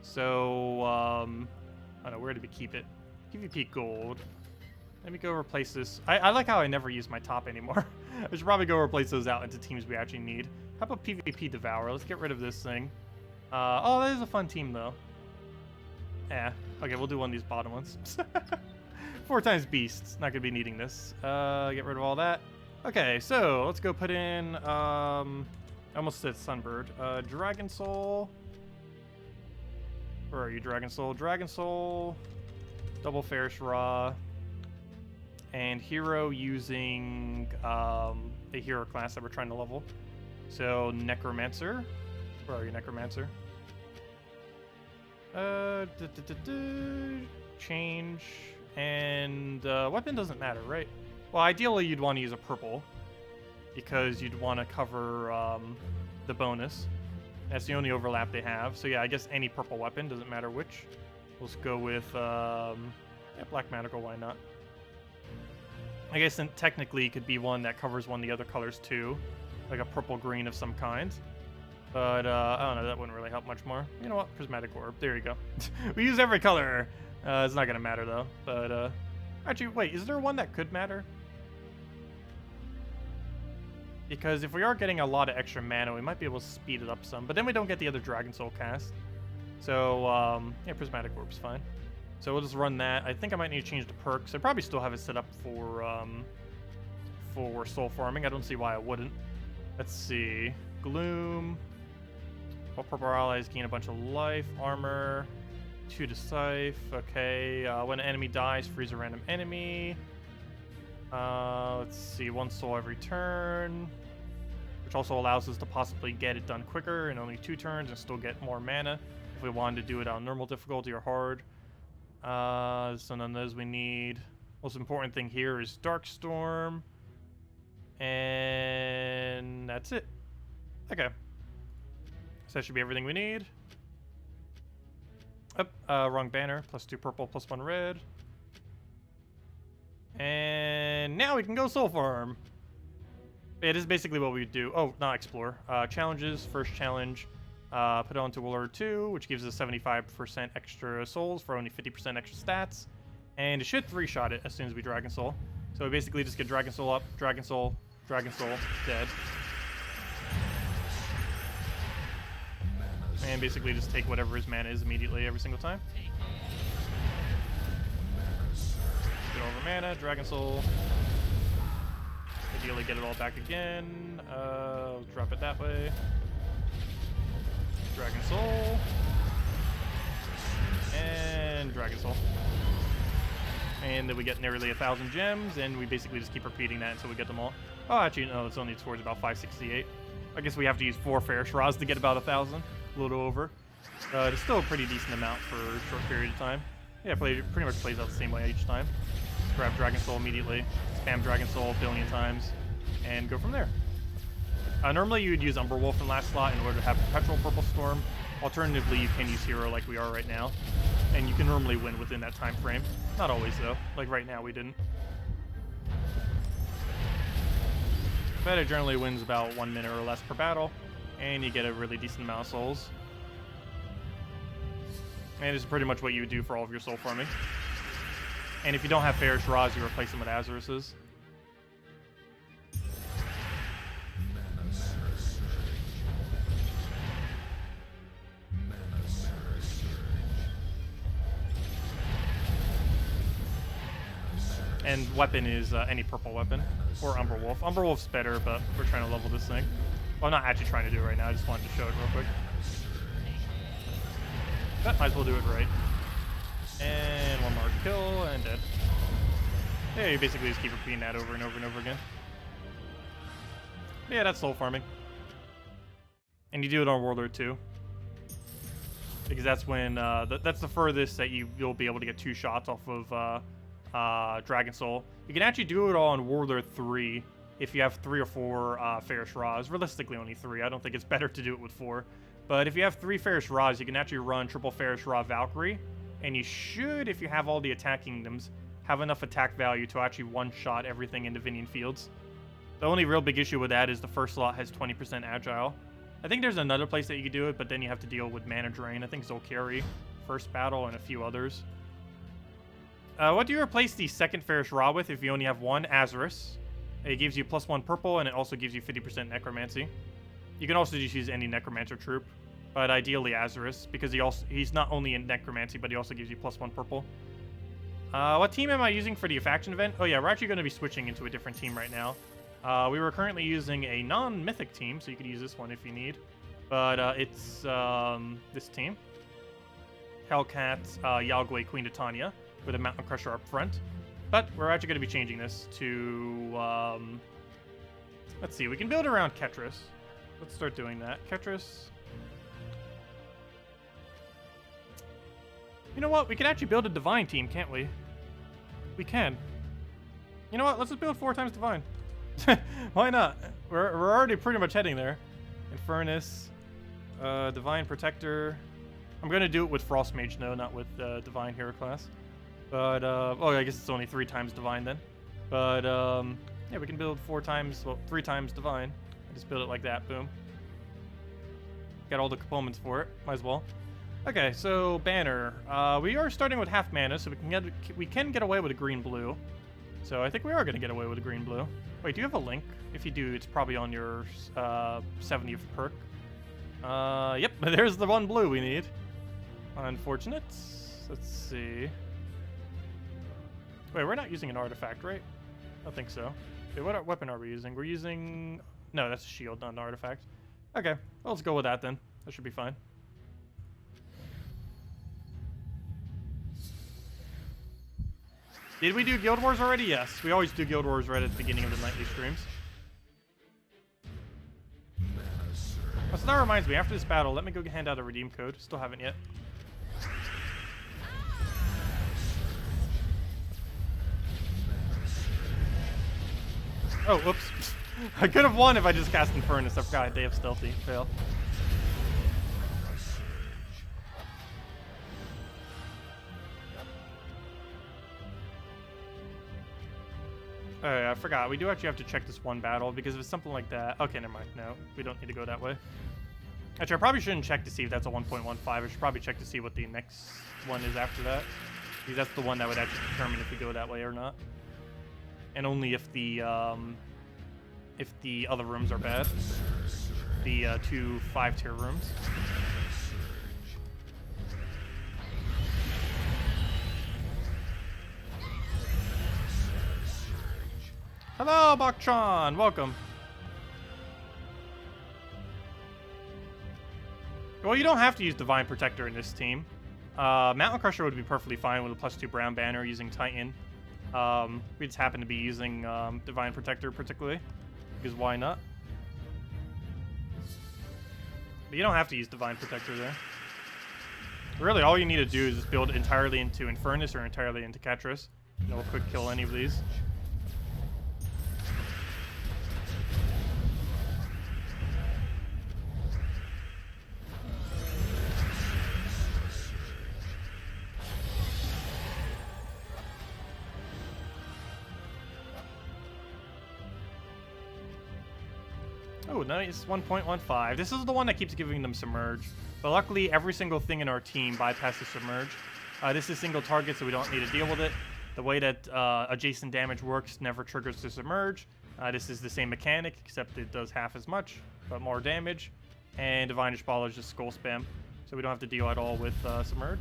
So, I don't know, where did we keep it? PvP gold. Let me go replace this. I like how I never use my top anymore. I should probably go replace those out into teams we actually need. How about PvP Devourer? Let's get rid of this thing. Oh, that is a fun team, though. Yeah. Okay, we'll do one of these bottom ones. 4 times Beasts. Not going to be needing this. Get rid of all that. Okay, so let's go put in, I almost said Sunbird. Dragon Soul. Where are you, Dragon Soul? Dragon Soul, double Ferris Raw, and hero using a hero class that we're trying to level. So Necromancer. Where are you, Necromancer? Change, and weapon doesn't matter, right? Well, ideally you'd want to use a purple because you'd want to cover the bonus. That's the only overlap they have. So yeah, I guess any purple weapon, doesn't matter which. Let's go with yeah, Black Magical, why not? I guess technically it could be one that covers one of the other colors too, like a purple-green of some kind. But I don't know, that wouldn't really help much more. You know what? Prismatic Orb, there you go. We use every color. It's not gonna matter though. But actually, wait, is there one that could matter? Because if we are getting a lot of extra mana, we might be able to speed it up some. But then we don't get the other Dragon Soul cast. So, yeah, Prismatic Orb's fine. So we'll just run that. I think I might need to change the perks. I probably still have it set up for soul farming. I don't see why I wouldn't. Let's see. Gloom. All purple allies gain a bunch of life. Armor. 2 to Scythe. Okay. When an enemy dies, freeze a random enemy. Let's see, 1 soul every turn, which also allows us to possibly get it done quicker in only 2 turns and still get more mana if we wanted to do it on normal difficulty or hard. So none of those we need. Most important thing here is Darkstorm, and that's it. Okay, so that should be everything we need. Wrong banner. +2 purple, +1 red. And now we can go soul farm. Yeah, this is basically what we do. Oh, not explore. Challenges. First challenge. Put it onto Warlord 2, which gives us 75% extra souls for only 50% extra stats. And it should 3-shot it as soon as we Dragon Soul. So we basically just get Dragon Soul up, Dragon Soul, dead. And basically just take whatever his mana is immediately every single time. Get over mana, Dragon Soul. Ideally get it all back again. Drop it that way. Dragon Soul. And Dragon Soul. And then we get nearly 1,000 gems, and we basically just keep repeating that until we get them all. Oh, actually, no, it's only towards about 568. I guess we have to use 4 Ferris Raws to get about 1,000. A little over. It's still a pretty decent amount for a short period of time. Yeah, pretty much plays out the same way each time. Grab Dragon Soul immediately, spam Dragon Soul a billion times, and go from there. Normally you would use Wolf in last slot in order to have Perpetual Purple Storm. Alternatively, you can use Hero like we are right now, and you can normally win within that time frame. Not always though, like right now we didn't. But it generally wins about 1 minute or less per battle, and you get a really decent amount of souls. And this is pretty much what you would do for all of your soul farming. And if you don't have Ferris Raws, you replace them with Azurises. And weapon is any purple weapon, or Wolf. Wolf's better, but we're trying to level this thing. Well, I'm not actually trying to do it right now, I just wanted to show it real quick. But might as well do it right. And 1 more kill, and dead. Yeah, you basically just keep repeating that over and over and over again. But yeah, that's soul farming. And you do it on Warlord 2. Because that's when, that's the furthest that you'll be able to get 2 shots off of Dragon Soul. You can actually do it all on Warlord 3 if you have 3 or 4 Ferris Raws. Realistically, only 3. I don't think it's better to do it with 4. But if you have 3 Ferris Raws, you can actually run triple Ferris Raw Valkyrie. And you should, if you have all the attack kingdoms, have enough attack value to actually one-shot everything in Divinian Fields. The only real big issue with that is the first slot has 20% agile. I think there's another place that you could do it, but then you have to deal with mana drain. I think Zolkari, first battle, and a few others. What do you replace the second Ferris Raw with if you only have 1? Azuris. It gives you +1 purple, and it also gives you 50% necromancy. You can also just use any necromancer troop, but ideally Azuris, because he's not only in necromancy, but he also gives you +1 purple. What team am I using for the faction event? Oh yeah, we're actually going to be switching into a different team right now. We were currently using a non-mythic team, so you could use this one if you need. But it's this team. Hellcat, Yagwe, Queen Titania, with a Mountain Crusher up front. But we're actually going to be changing this to, let's see, we can build around Ketris. Let's start doing that. Ketris. You know what? We can actually build a Divine team, can't we? We can. You know what? Let's just build 4 times Divine. Why not? We're already pretty much heading there. Infernus, Divine Protector. I'm gonna do it with Frost Mage, no, not with Divine Hero class. But oh, I guess it's only 3 times Divine then. But yeah, we can build 4 times, well, 3 times Divine. I just build it like that. Boom. Got all the components for it. Might as well. Okay, so banner. We are starting with half mana, so we can get away with a green-blue. So I think we are gonna get away with a green-blue. Wait, do you have a link? If you do, it's probably on your 70th perk. Yep, there's the 1 blue we need. Unfortunate. Let's see. Wait, we're not using an artifact, right? I don't think so. Okay, what weapon are we using? We're using... No, that's a shield, not an artifact. Okay, well, let's go with that then. That should be fine. Did we do Guild Wars already? Yes, we always do Guild Wars right at the beginning of the nightly streams. Oh, so that reminds me, after this battle, let me go hand out a redeem code. Still haven't yet. Oh, whoops. I could have won if I just cast Infernus. I forgot they have Stealthy. Fail. Alright, I forgot. We do actually have to check this one battle because if it's something like that... Okay, never mind. No, we don't need to go that way. Actually, I probably shouldn't check to see if that's a 1.15. I should probably check to see what the next one is after that. Because that's the one that would actually determine if we go that way or not. And only if the other rooms are bad. The 2 5-tier rooms. Hello, Baktron! Welcome. Well, you don't have to use Divine Protector in this team. Mountain Crusher would be perfectly fine with a +2 brown banner using Titan. We just happen to be using Divine Protector particularly, because why not? But you don't have to use Divine Protector there. Really, all you need to do is just build entirely into Infernus or entirely into Ketris. And it'll quick kill any of these. Oh, nice. 1.15. This is the one that keeps giving them Submerge. But luckily, every single thing in our team bypasses Submerge. This is single target, so we don't need to deal with it. The way that adjacent damage works never triggers the Submerge. This is the same mechanic, except it does half as much, but more damage. And Divinish Ball is just Skull Spam, so we don't have to deal at all with Submerge.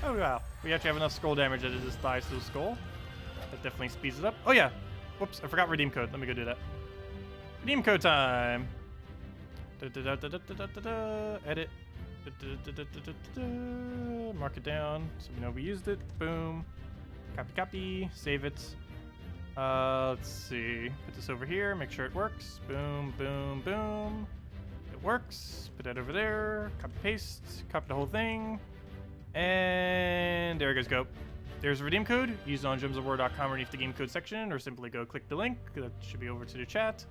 Oh wow, we actually have enough skull damage that it just dies to the skull. That definitely speeds it up. Oh yeah, whoops, I forgot redeem code. Let me go do that. Redeem code time. Edit. Mark it down so we know we used it. Boom. Copy, copy. Save it. Let's see. Put this over here. Make sure it works. Boom, boom, boom. It works. Put that over there. Copy, paste. Copy the whole thing. And there it goes. Go. There's a redeem code. Use it on gemsofwar.com underneath the game code section, or simply go click the link. That should be over to the chat.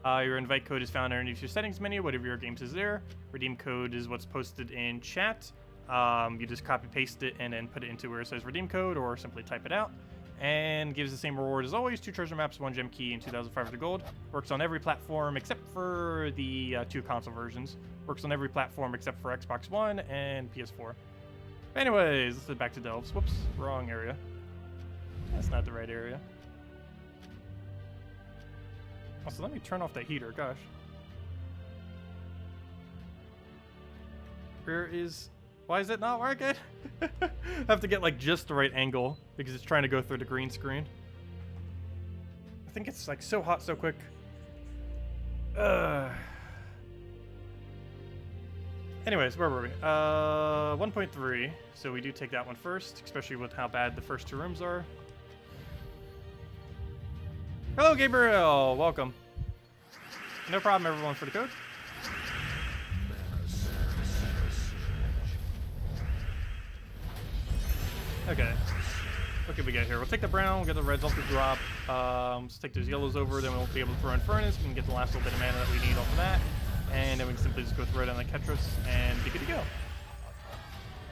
Your invite code is found underneath your settings menu. Whatever your games is there. Redeem code is what's posted in chat. You just copy paste it and then put it into where it says redeem code, or simply type it out. and gives the same reward as always: 2 treasure maps, 1 gem key, and 2,500 gold. Works on every platform except for the 2 console versions. Works on every platform except for Xbox One and PS4. Anyways, let's head back to Delves. Whoops, wrong area. That's not the right area. Also, let me turn off the heater, gosh. Why is it not working? I have to get like just the right angle because it's trying to go through the green screen. I think it's like so hot so quick. Anyways, where were we? 1.3. So we do take that one first, especially with how bad the first 2 rooms are. Hello, Gabriel. Welcome. No problem, everyone, for the code. Okay. What can we get here? We'll take the brown, we'll get the reds off the drop. Let's take those yellows over, then we'll be able to throw in Furnace. We can get the last little bit of mana that we need off of that. And then we can simply just go throw it on the Ketris and be good to go.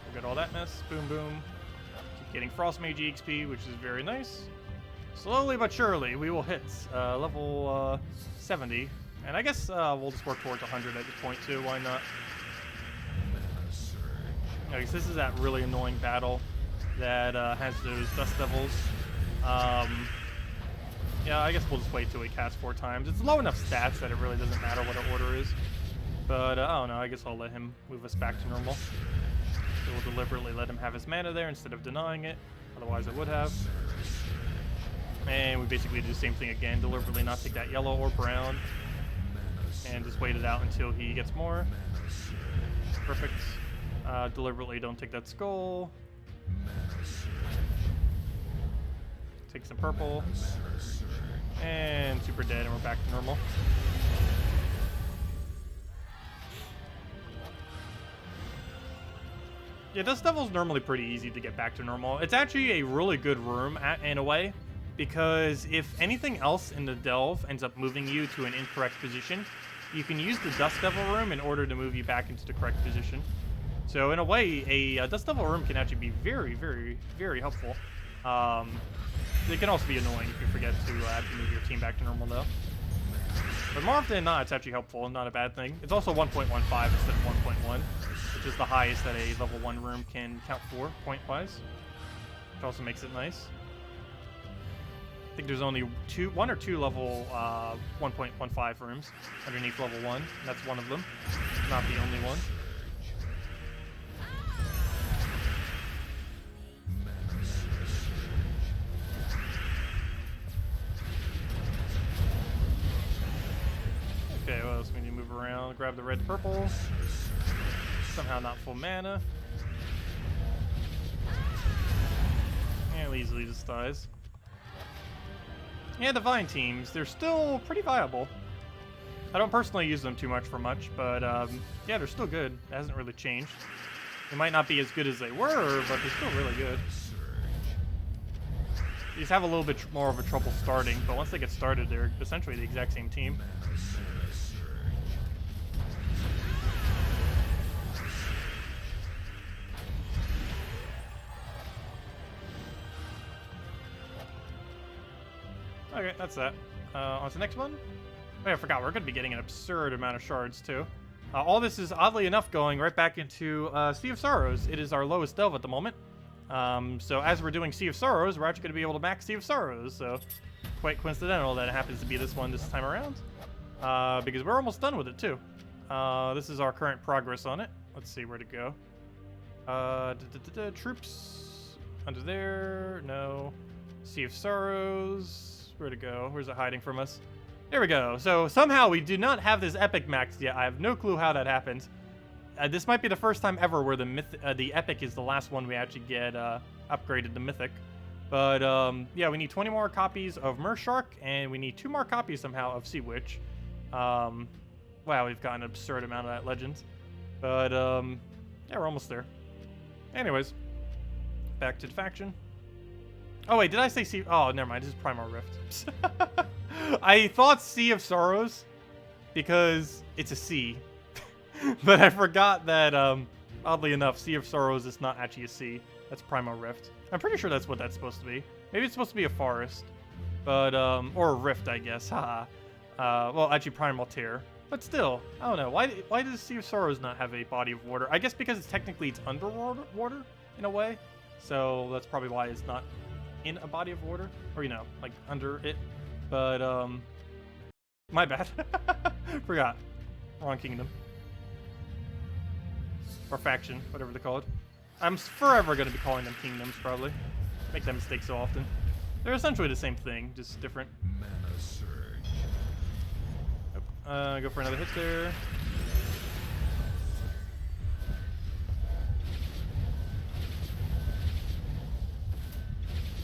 We'll get all that mess. Boom, boom. Keep getting Frost Mage EXP, which is very nice. Slowly but surely, we will hit level 70. And I guess we'll just work towards 100 at this point, too. Why not? I guess this is that really annoying battle that has those Dust Devils. Yeah, I guess we'll just wait till we cast 4 times. It's low enough stats that it really doesn't matter what our order is. But, I don't know, I guess I'll let him move us back to normal. So we'll deliberately let him have his mana there instead of denying it. Otherwise I would have. And we basically do the same thing again. Deliberately not take that yellow or brown. And just wait it out until he gets more. Perfect. Deliberately don't take that skull. Take some purple. And super dead, and we're back to normal. Yeah, Dust Devil's normally pretty easy to get back to normal. It's actually a really good room in a way, because if anything else in the delve ends up moving you to an incorrect position, you can use the Dust Devil room in order to move you back into the correct position. So in a way, a Dust Devil room can actually be very, very, very helpful. It can also be annoying if you forget to move your team back to normal, though. But more often than not, it's actually helpful and not a bad thing. It's also 1.15 instead of 1.1, which is the highest that a level 1 room can count for, point-wise. Which also makes it nice. I think there's only 1 or 2 level 1.15 rooms underneath level 1. And that's one of them. Not the only one. Okay, what else we need to move around? Grab the red purple. Somehow not full mana. And easily just dies. Yeah, the Vine teams, they're still pretty viable. I don't personally use them too much for much, but yeah, they're still good. It hasn't really changed. They might not be as good as they were, but they're still really good. They just have a little bit more of a trouble starting, but once they get started, they're essentially the exact same team. Okay, that's that. On to the next one. Oh, yeah, I forgot. We're going to be getting an absurd amount of shards, too. All this is, oddly enough, going right back into Sea of Sorrows. It is our lowest delve at the moment. So as we're doing Sea of Sorrows, we're actually going to be able to max Sea of Sorrows. So quite coincidental that it happens to be this one this time around. Because we're almost done with it, too. This is our current progress on it. Let's see where to go. Troops. Under there. No. Sea of Sorrows. Where to go? Where's it hiding from us? There we go. So somehow we do not have this epic maxed yet. I have no clue how that happened. This might be the first time ever where the epic is the last one we actually get upgraded to mythic. But yeah, we need 20 more copies of Mershark, and we need 2 more copies somehow of Sea Witch. Wow, we've got an absurd amount of that legend. But yeah, we're almost there. Anyways, back to the faction. Oh wait, did I say Sea? Oh, never mind. This is Primal Rift. I thought Sea of Sorrows because it's a sea, but I forgot that oddly enough, Sea of Sorrows is not actually a sea. That's Primal Rift. I'm pretty sure that's what that's supposed to be. Maybe it's supposed to be a forest. But, or a rift, I guess. Haha. Well, actually Primal Tear. But still, I don't know. Why does Sea of Sorrows not have a body of water? I guess because it's underwater in a way. So that's probably why it's not in a body of water. Or, you know, like under it. But, my bad. Forgot. Wrong kingdom. Or faction, whatever they call it. I'm forever going to be calling them kingdoms, probably. Make that mistake so often. They're essentially the same thing, just different. Mana surge. Go for another hit there.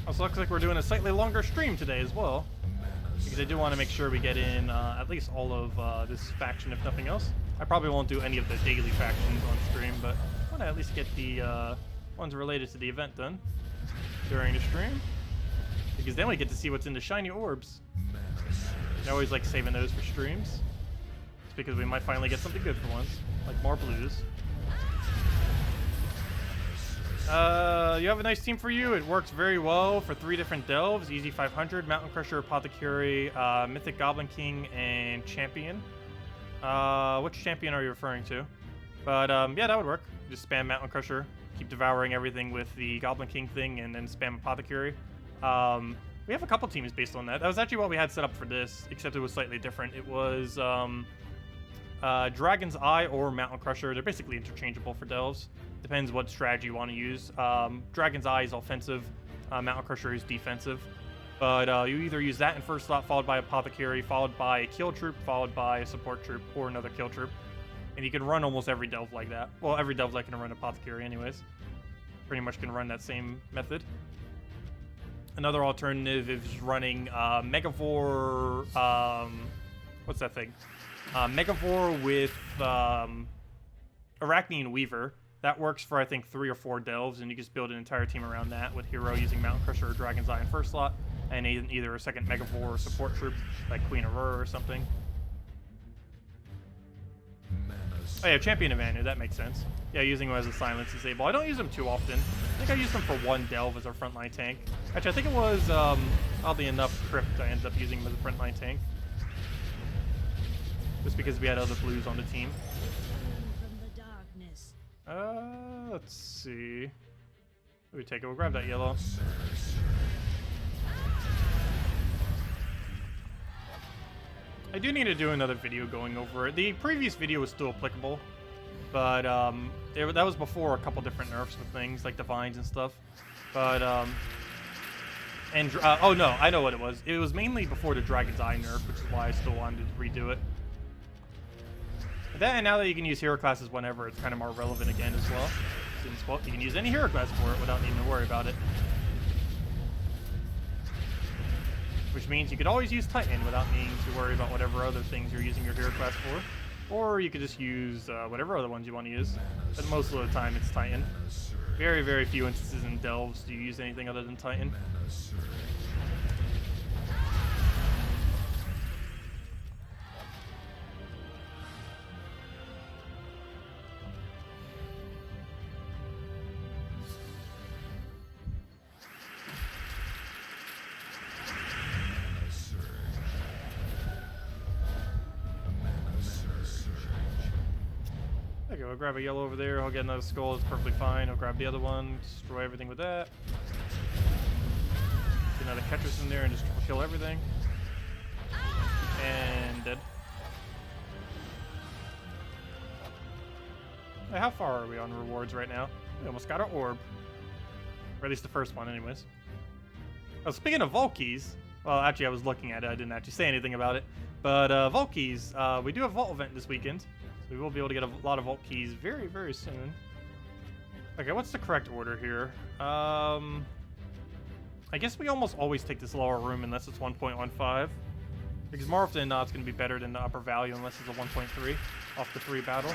Also looks like we're doing a slightly longer stream today as well. Because I do want to make sure we get in at least all of this faction, if nothing else. I probably won't do any of the daily factions on stream, but I want to at least get the ones related to the event done during the stream. Because then we get to see what's in the shiny orbs. I always like saving those for streams. It's because we might finally get something good for once. Like more blues. You have a nice team for you. It works very well for 3 different delves. Easy 500, Mountain Crusher, Apothecary, Mythic Goblin King, and Champion. Which champion are you referring to? But yeah, that would work. Just spam Mountain Crusher. Keep devouring everything with the Goblin King thing, and then spam Apothecary. We have a couple teams based on that. That was actually what we had set up for this, except it was slightly different. It was Dragon's Eye or Mountain Crusher. They're basically interchangeable for delves. Depends what strategy you want to use. Dragon's Eye is offensive. Mountain Crusher is defensive. But you either use that in first slot, followed by Apothecary, followed by a kill troop, followed by a support troop, or another kill troop. And you can run almost every delve like that. Well, every delve's like going to run Apothecary anyways. Pretty much can run that same method. Another alternative is running Megavore, what's that thing? Megavore with Arachnean Weaver. That works for, I think, 3 or 4 delves, and you just build an entire team around that with Hero using Mountain Crusher or Dragon's Eye in first slot, and either a second Megavore or support troop, like Queen Aurora or something. Oh yeah, Champion of Anu, that makes sense. Yeah, using him as a silence disable. I don't use them too often. I think I used them for 1 delve as our frontline tank. Actually, I think it was, oddly enough, Crypt I ended up using him as a frontline tank. Just because we had other blues on the team. Let's see. We take it. We'll grab that yellow. I do need to do another video going over it. The previous video was still applicable, but that was before a couple different nerfs with things like divines and stuff. But oh no, I know what it was. It was mainly before the Dragon's Eye nerf, which is why I still wanted to redo it. Then, now that you can use hero classes whenever, it's kind of more relevant again as well. Since, well, you can use any hero class for it without needing to worry about it. Which means you could always use Titan without needing to worry about whatever other things you're using your hero class for. Or you could just use whatever other ones you want to use. But most of the time, it's Titan. Very, very few instances in delves do you use anything other than Titan. We'll grab a yellow over there. I'll get another skull. It's perfectly fine. I'll grab the other one. Destroy everything with that. Get another Ketris in there and just kill everything. And dead. Hey, how far are we on rewards right now? We almost got our orb. Or at least the first one, anyways. Oh, speaking of vault keys. Well, actually, I was looking at it. I didn't actually say anything about it. But vault keys. We do have vault event this weekend. We will be able to get a lot of vault keys very, very soon. Okay, what's the correct order here? I guess we almost always take this lower room unless it's 1.15. Because more often than not, it's going to be better than the upper value unless it's a 1.3 off the 3 battle.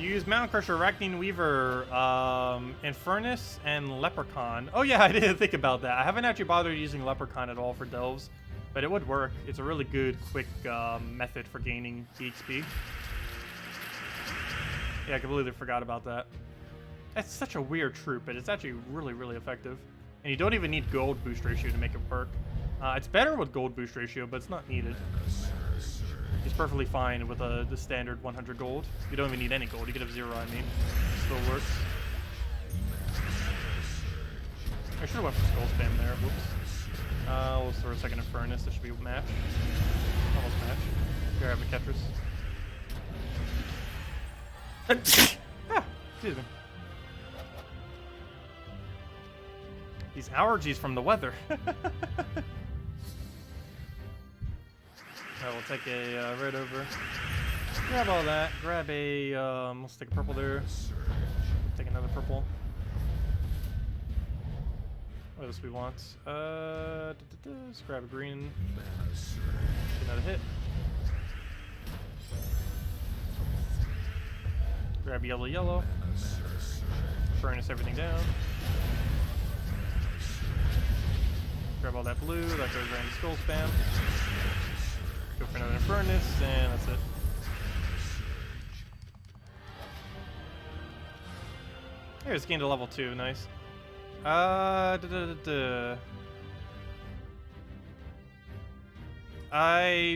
Use Mountain Crusher, Arachnine Weaver, Infernus, and Leprechaun. Oh yeah, I didn't think about that. I haven't actually bothered using Leprechaun at all for delves, but it would work. It's a really good, quick method for gaining EXP. Yeah, I completely forgot about that. That's such a weird troop, but it's actually really, really effective. And you don't even need gold boost ratio to make it work. It's better with gold boost ratio, but it's not needed. It's perfectly fine with the standard 100 gold. You don't even need any gold. You could have 0, I mean. Still works. I should have went for skull spam there. Whoops. We'll throw a second Infernus. That should be a match. Almost match. Here, I have a Ketris. Excuse me. These allergies from the weather. We'll take a red over. Grab all that. Grab a, let's take a purple there. Take another purple. What else we want? Let's grab a green. Get another hit. Grab yellow, yellow. Furnace everything down. Grab all that blue. That goes right into skull spam. Go for another Infernus, and that's it. Here, it's gained a level 2, nice. I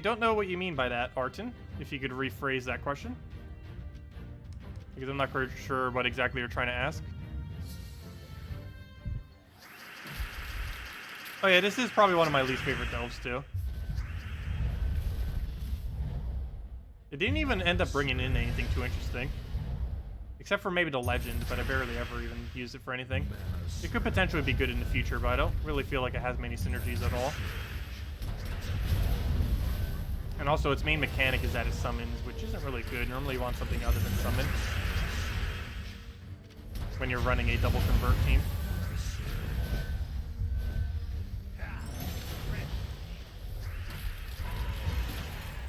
don't know what you mean by that, Arton. If you could rephrase that question. Because I'm not quite sure what exactly you're trying to ask. Oh yeah, this is probably one of my least favorite delves, too. It didn't even end up bringing in anything too interesting. Except for maybe the legend, but I barely ever even used it for anything. It could potentially be good in the future, but I don't really feel like it has many synergies at all. And also, its main mechanic is that it summons, which isn't really good. Normally you want something other than summon when you're running a double convert team.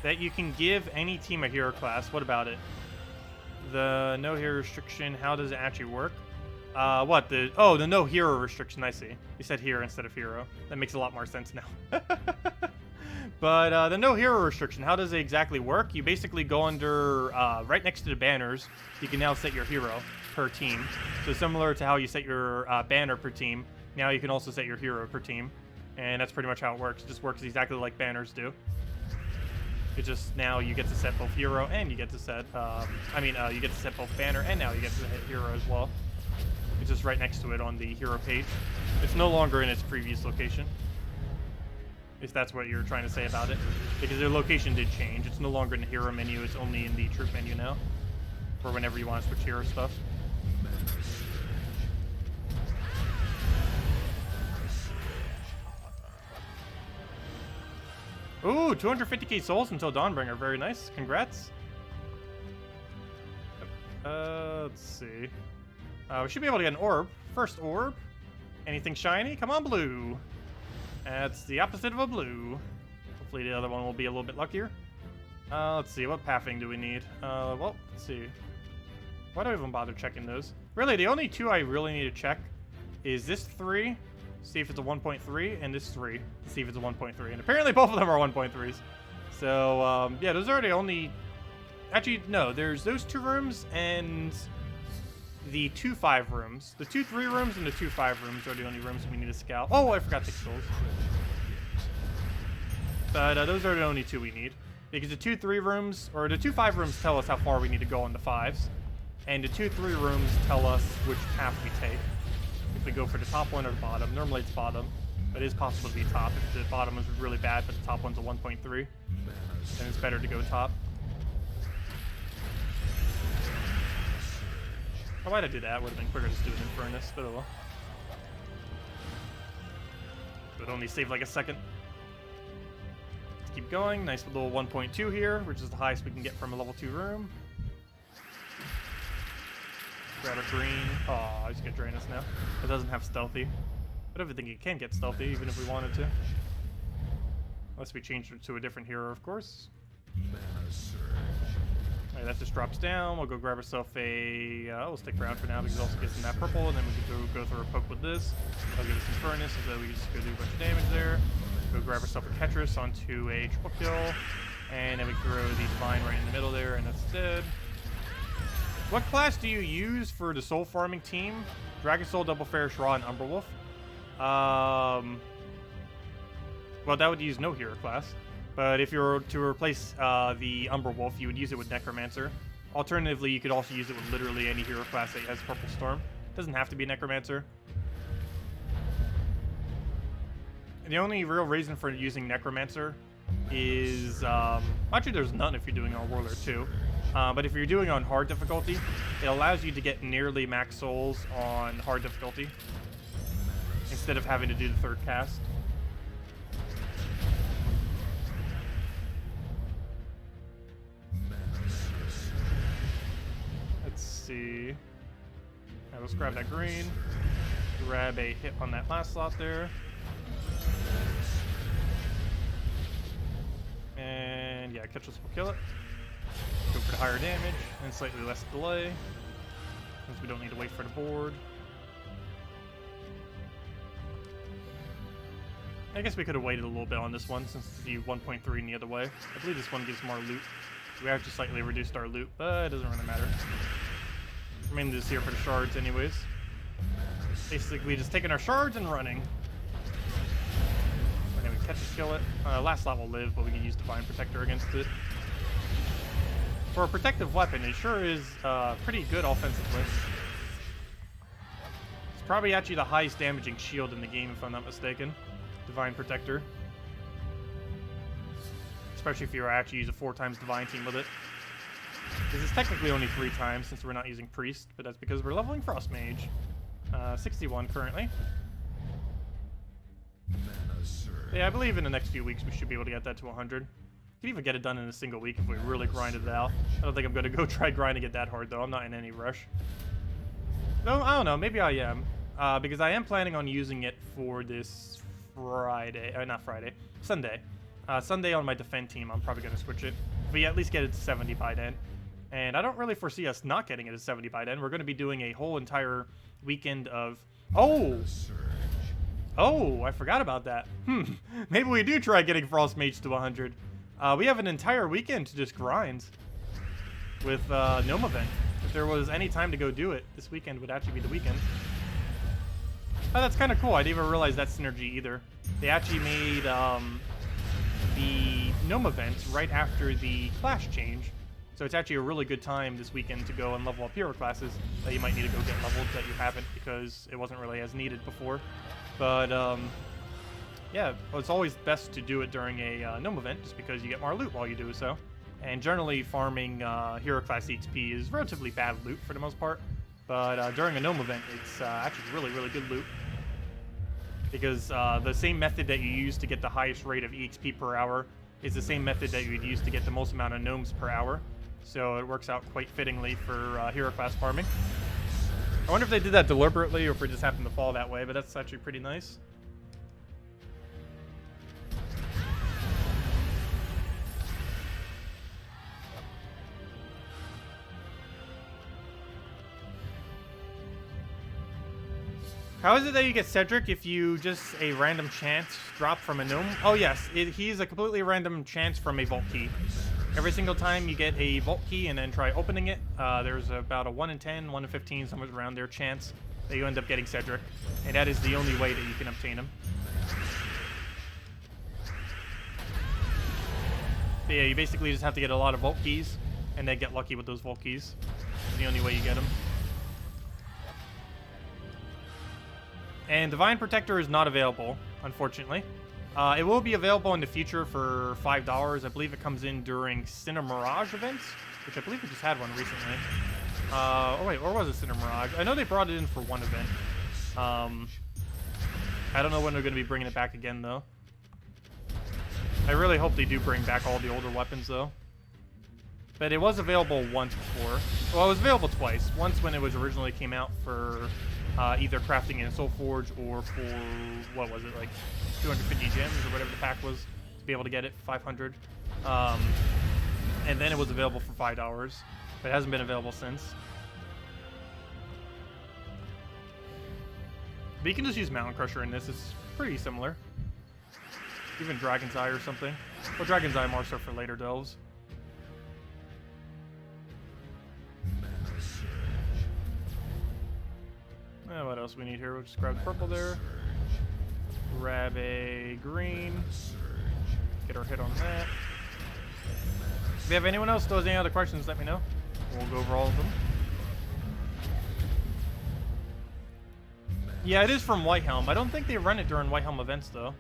That you can give any team a hero class. What about it? The no hero restriction, how does it actually work? What? The no hero restriction, I see. You said hero instead of hero. That makes a lot more sense now. But the no hero restriction, how does it exactly work? You basically go under, right next to the banners, you can now set your hero per team. So similar to how you set your banner per team, now you can also set your hero per team. And that's pretty much how it works. It just works exactly like banners do. It just now you get to set both hero and you get to set, you get to set both banner and now you get to hit hero as well. It's just right next to it on the hero page. It's no longer in its previous location. If that's what you're trying to say about it. Because their location did change. It's no longer in the hero menu, it's only in the troop menu now. For whenever you want to switch hero stuff. Ooh, 250k souls until Dawnbringer. Very nice. Congrats. Let's see. We should be able to get an orb. First orb. Anything shiny? Come on, blue. That's the opposite of a blue. Hopefully the other one will be a little bit luckier. Let's see. What pathing do we need? Well, let's see. Why do I even bother checking those? Really, the only two I really need to check is this 3. See if it's a 1.3, and this 3 to see if it's a 1.3. And apparently both of them are 1.3s. So, yeah, those are the only... Actually, no, there's those 2 rooms and the 2 5 rooms. The 2 3 rooms and the 2 5 rooms are the only rooms we need to scout. Oh, I forgot 6 souls. But those are the only 2 we need. Because the 2 3 rooms, or the 2 5 rooms tell us how far we need to go on the 5s. And the 2 3 rooms tell us which path we take. If we go for the top one or the bottom. Normally it's bottom, but it is possible to be top. If the bottom is really bad, but the top one's a 1.3, then it's better to go top. Oh, why'd I do that? Would have been quicker just doing Infernus, but oh well. Would only save like a second. Let's keep going. Nice little 1.2 here, which is the highest we can get from a level 2 room. Grab a green. Oh, he's gonna drain us now. It doesn't have stealthy. But I think it can get stealthy, even if we wanted to. Unless we changed it to a different hero, of course. Alright, that just drops down. We'll go grab ourselves a... we'll stick around for now because it also gets in that purple, and then we can go through a poke with this. That'll give us some furnace, so that we can just go do a bunch of damage there. Go grab ourselves a Ketris onto a triple kill, and then we throw the Divine right in the middle there, and that's dead. What class do you use for the soul farming team? Dragon Soul, Double Fairish, Raw, and Umberwolf. Well, that would use no hero class. But if you were to replace the Umberwolf, you would use it with Necromancer. Alternatively, you could also use it with literally any hero class that has Purple Storm. It doesn't have to be Necromancer. And the only real reason for using Necromancer is... actually, there's none if you're doing on Warlord 2. But if you're doing on hard difficulty, it allows you to get nearly max souls on hard difficulty instead of having to do the third cast. Let's see. Right, let's grab that green. Grab a hit on that last slot there. And yeah, Ketris will kill it. Go for the higher damage and slightly less delay, since we don't need to wait for the board. I guess we could have waited a little bit on this one, since it's the 1.3 in the other way. I believe this one gives more loot. So we actually slightly reduced our loot, but it doesn't really matter. We're mainly just here for the shards anyways. Basically just taking our shards and running. And then we catch a kill it. Last slot will live, but we can use Divine Protector against it. For a protective weapon, it sure is pretty good offensively. It's probably actually the highest damaging shield in the game, if I'm not mistaken. Divine Protector. Especially if you actually use a 4 times Divine team with it. Because it's technically only 3 times since we're not using Priest, but that's because we're leveling Frost Mage. 61 currently. Yeah, I believe in the next few weeks we should be able to get that to 100. Could even get it done in a single week if we really grinded it out. I don't think I'm going to go try grinding it that hard, though. I'm not in any rush. No, I don't know. Maybe I am. Because I am planning on using it for this Friday. Not Friday. Sunday. Sunday on my defend team, I'm probably going to switch it. If we at least get it to 70 by then. And I don't really foresee us not getting it to 70 by then. We're going to be doing a whole entire weekend of... Oh! Oh, I forgot about that. Maybe we do try getting Frost Mage to 100. We have an entire weekend to just grind with Gnome Event. If there was any time to go do it, this weekend would actually be the weekend. Oh, that's kind of cool. I didn't even realize that synergy either. They actually made the Gnome Event right after the class change. So it's actually a really good time this weekend to go and level up hero classes that you might need to go get leveled that you haven't because it wasn't really as needed before. But, yeah, well, it's always best to do it during a Gnome event, just because you get more loot while you do so. And generally, farming hero class XP is relatively bad loot for the most part. But during a Gnome event, it's actually really, really good loot. Because the same method that you use to get the highest rate of EXP per hour is the same method that you would use to get the most amount of gnomes per hour. So it works out quite fittingly for hero class farming. I wonder if they did that deliberately or if it just happened to fall that way, but that's actually pretty nice. How is it that you get Cedric if you just a random chance drop from a gnome? Oh yes, he's a completely random chance from a vault key. Every single time you get a vault key and then try opening it, there's about a 1 in 10, 1 in 15, somewhere around there chance that you end up getting Cedric. And that is the only way that you can obtain him. But yeah, you basically just have to get a lot of vault keys and then get lucky with those vault keys. It's the only way you get them. And Divine Protector is not available, unfortunately. It will be available in the future for $5. I believe it comes in during Sinner Mirage events, which I believe we just had one recently. Oh wait, or was it Sinner Mirage? I know they brought it in for one event. I don't know when they're going to be bringing it back again, though. I really hope they do bring back all the older weapons, though. But it was available once before. Well, it was available twice. Once when it was originally came out for either crafting in Soul Forge or for, what was it, like 250 gems or whatever the pack was to be able to get it, 500. And then it was available for $5, but it hasn't been available since. But you can just use Mountain Crusher in this. It's pretty similar. Even Dragon's Eye or something. Well, Dragon's Eye more so for later delves. What else we need here? We'll just grab the purple there. Grab a green. Get our hit on that. If you have anyone else that has any other questions, let me know. We'll go over all of them. Yeah, it is from Whitehelm. I don't think they run it during Whitehelm events, though.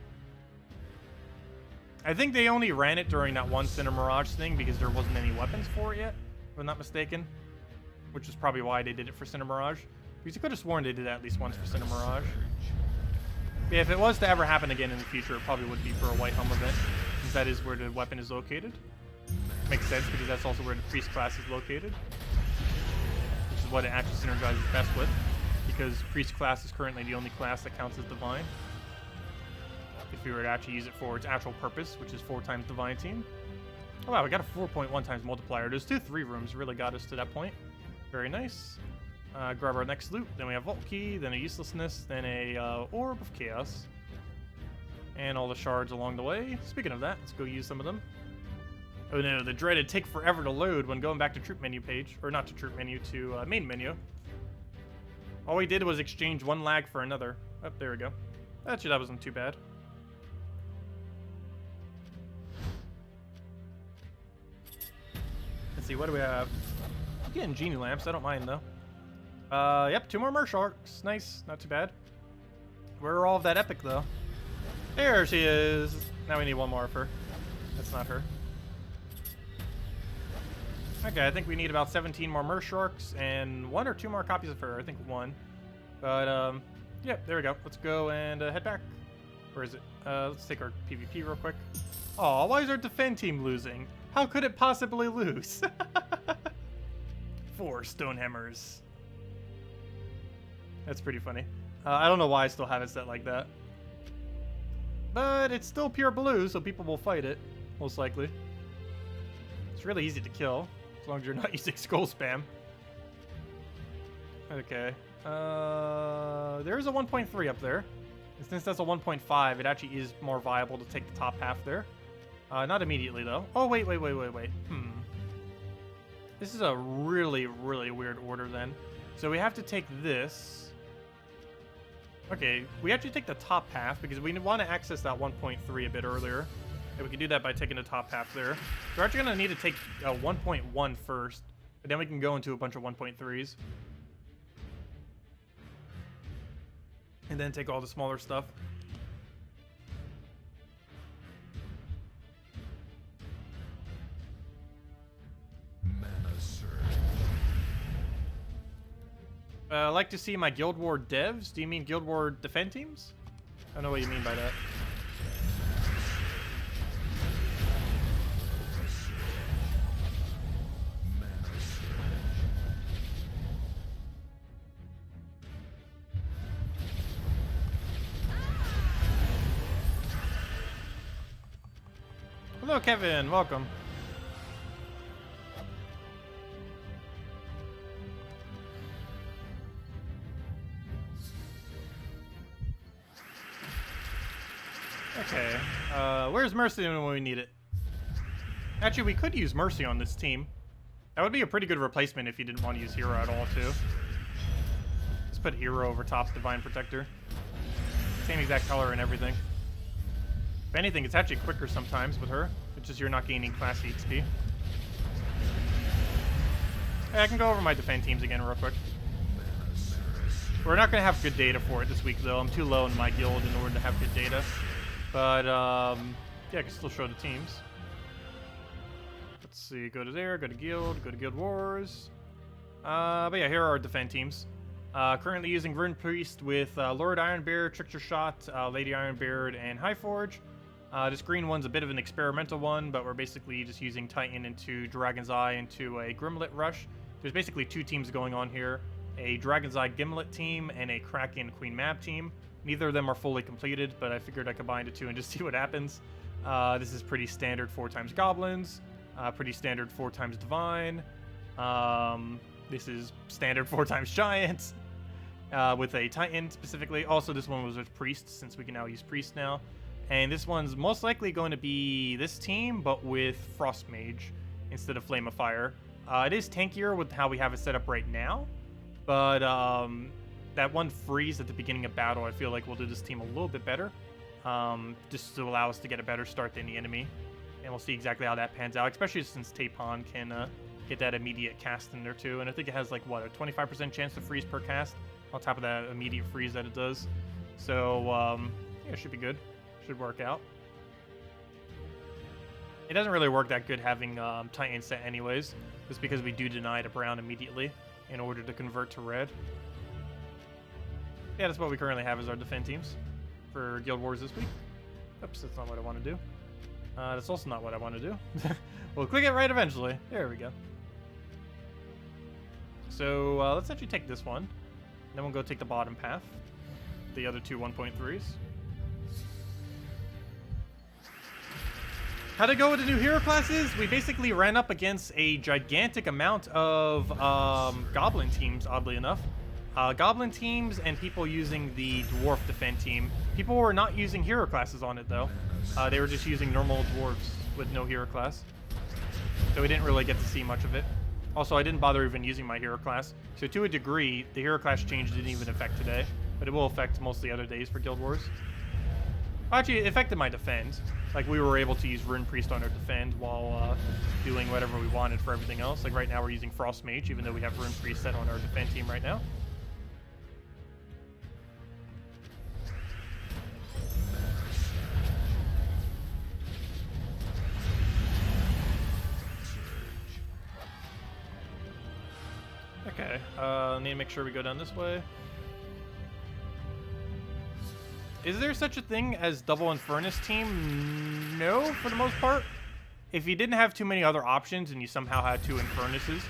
I think they only ran it during that one Cinder Mirage thing because there wasn't any weapons for it yet, if I'm not mistaken. Which is probably why they did it for Cinder Mirage. Because you could have sworn they did that at least once for Cinder Mirage. Yeah, if it was to ever happen again in the future, it probably would be for a Whitehelm event, since that is where the weapon is located. Makes sense, because that's also where the Priest class is located. Which is what it actually synergizes best with, because Priest class is currently the only class that counts as Divine. If we were to actually use it for its actual purpose, which is 4 times Divine Team. Oh wow, we got a 4.1 times multiplier. Those 2 3 rooms really got us to that point. Very nice. Grab our next loot. Then we have Vault Key, then a Uselessness, then a Orb of Chaos. And all the shards along the way. Speaking of that, let's go use some of them. Oh no, the dreaded take forever to load when going back to troop menu page. Or not to troop menu, to main menu. All we did was exchange one lag for another. Oh, there we go. Actually, that wasn't too bad. Let's see, what do we have? I'm getting Genie Lamps, I don't mind though. Yep, 2 more Mersharks. Nice, not too bad. Where are all of that epic though? There she is. Now we need 1 more of her. That's not her. Okay, I think we need about 17 more Mersharks and 1 or 2 more copies of her. I think 1. But, yeah, there we go. Let's go and head back. Where is it? Let's take our PvP real quick. Aw, why is our defend team losing? How could it possibly lose? 4 Stonehammers. That's pretty funny. I don't know why I still have it set like that. But it's still pure blue, so people will fight it, most likely. It's really easy to kill, as long as you're not using skull spam. Okay. There's a 1.3 up there. And since that's a 1.5, it actually is more viable to take the top half there. Not immediately, though. Oh, wait. This is a really, really weird order, then. So we have to take this. Okay, we actually take the top half, because we want to access that 1.3 a bit earlier. And we can do that by taking the top half there. So we're actually going to need to take a 1.1 first, and then we can go into a bunch of 1.3s. And then take all the smaller stuff. I like to see my Guild War devs. Do you mean Guild War defend teams? I don't know what you mean by that. Hello, Kevin. Welcome. Okay. Where's Mercy when we need it? Actually, we could use Mercy on this team. That would be a pretty good replacement if you didn't want to use Hero at all, too. Just put Hero over top Divine Protector. Same exact color and everything. If anything, it's actually quicker sometimes with her. It's just you're not gaining class XP. Hey, I can go over my defend teams again real quick. We're not going to have good data for it this week, though. I'm too low in my guild in order to have good data. But, yeah, I can still show the teams. Let's see. Go to there. Go to Guild. Go to Guild Wars. But yeah, here are our defend teams. Currently using Rune Priest with Lord Ironbeard, Trickster Shot, Lady Ironbeard, and Highforge. This green one's a bit of an experimental one, but we're basically just using Titan into Dragon's Eye into a Grimlet Rush. There's basically 2 teams going on here. A Dragon's Eye Gimlet team and a Kraken Queen Mab team. Neither of them are fully completed, but I figured I combined the 2 and just see what happens. This is pretty standard 4 times Goblins. Pretty standard 4 times Divine. This is standard 4 times Giant. With a Titan specifically. Also, this one was with Priest, since we can now use Priest now. And this one's most likely going to be this team, but with Frost Mage instead of Flame of Fire. It is tankier with how we have it set up right now, but that one freeze at the beginning of battle, I feel like will do this team a little bit better, just to allow us to get a better start than the enemy. And we'll see exactly how that pans out, especially since Tapon can get that immediate cast in there too. And I think it has like, what, a 25% chance to freeze per cast on top of that immediate freeze that it does. So, yeah, it should be good. Should work out. It doesn't really work that good having Titan set anyways, just because we do deny to brown immediately in order to convert to red. Yeah, that's what we currently have as our defend teams for Guild Wars this week. Oops, that's not what I want to do. That's also not what I want to do. We'll click it right eventually. There we go. So let's actually take this one. Then we'll go take the bottom path. The other two 1.3s. How'd it go with the new hero classes? We basically ran up against a gigantic amount of Goblin teams, oddly enough. Goblin teams and people using the Dwarf defend team. People were not using hero classes on it, though. They were just using normal Dwarves with no hero class. So we didn't really get to see much of it. Also, I didn't bother even using my hero class. So to a degree, the hero class change didn't even affect today. But it will affect most of the other days for Guild Wars. Actually, it affected my defend. Like, we were able to use Rune Priest on our defend while doing whatever we wanted for everything else. Like, right now we're using Frost Mage, even though we have Rune Priest set on our defend team right now. Okay, need to make sure we go down this way. Is there such a thing as double Infernus team? No, for the most part. If you didn't have too many other options and you somehow had 2 Infernuses,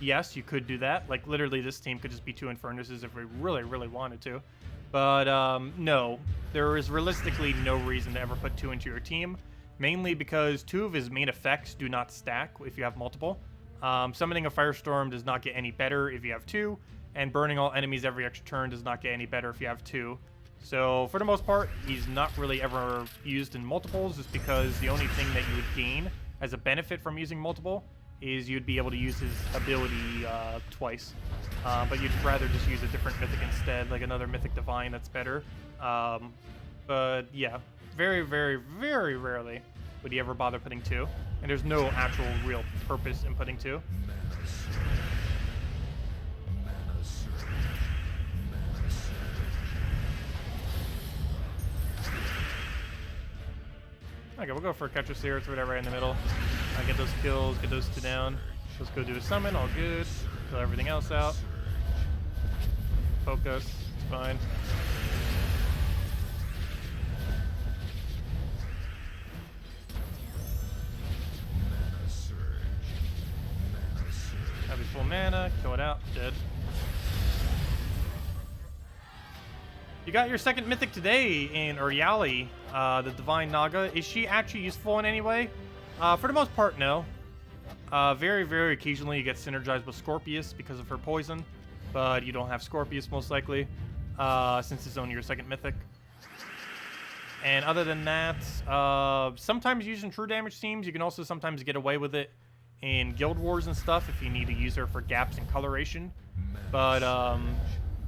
yes, you could do that. Like, literally, this team could just be 2 Infernuses if we really, really wanted to. But, no. There is realistically no reason to ever put 2 into your team. Mainly because 2 of his main effects do not stack if you have multiple. Summoning a Firestorm does not get any better if you have 2. And burning all enemies every extra turn does not get any better if you have 2. So, for the most part, he's not really ever used in multiples, just because the only thing that you would gain as a benefit from using multiple is you'd be able to use his ability twice. But you'd rather just use a different mythic instead, like another Mythic Divine that's better. But yeah, very, very, very rarely would he ever bother putting 2. And there's no actual real purpose in putting 2. Okay, we'll go for Catcher Spirits, whatever, right in the middle. Get those kills, get those 2 down. Let's go do a summon, all good. Kill everything else out. Focus, it's fine. Have his full mana, kill it out, dead. You got your second mythic today in Uriali, the Divine Naga. Is she actually useful in any way? For the most part, no. Very, very occasionally you get synergized with Scorpius because of her poison, but you don't have Scorpius most likely, since it's only your second mythic. And other than that, sometimes using true damage teams, you can also sometimes get away with it in Guild Wars and stuff if you need to use her for gaps in coloration. But,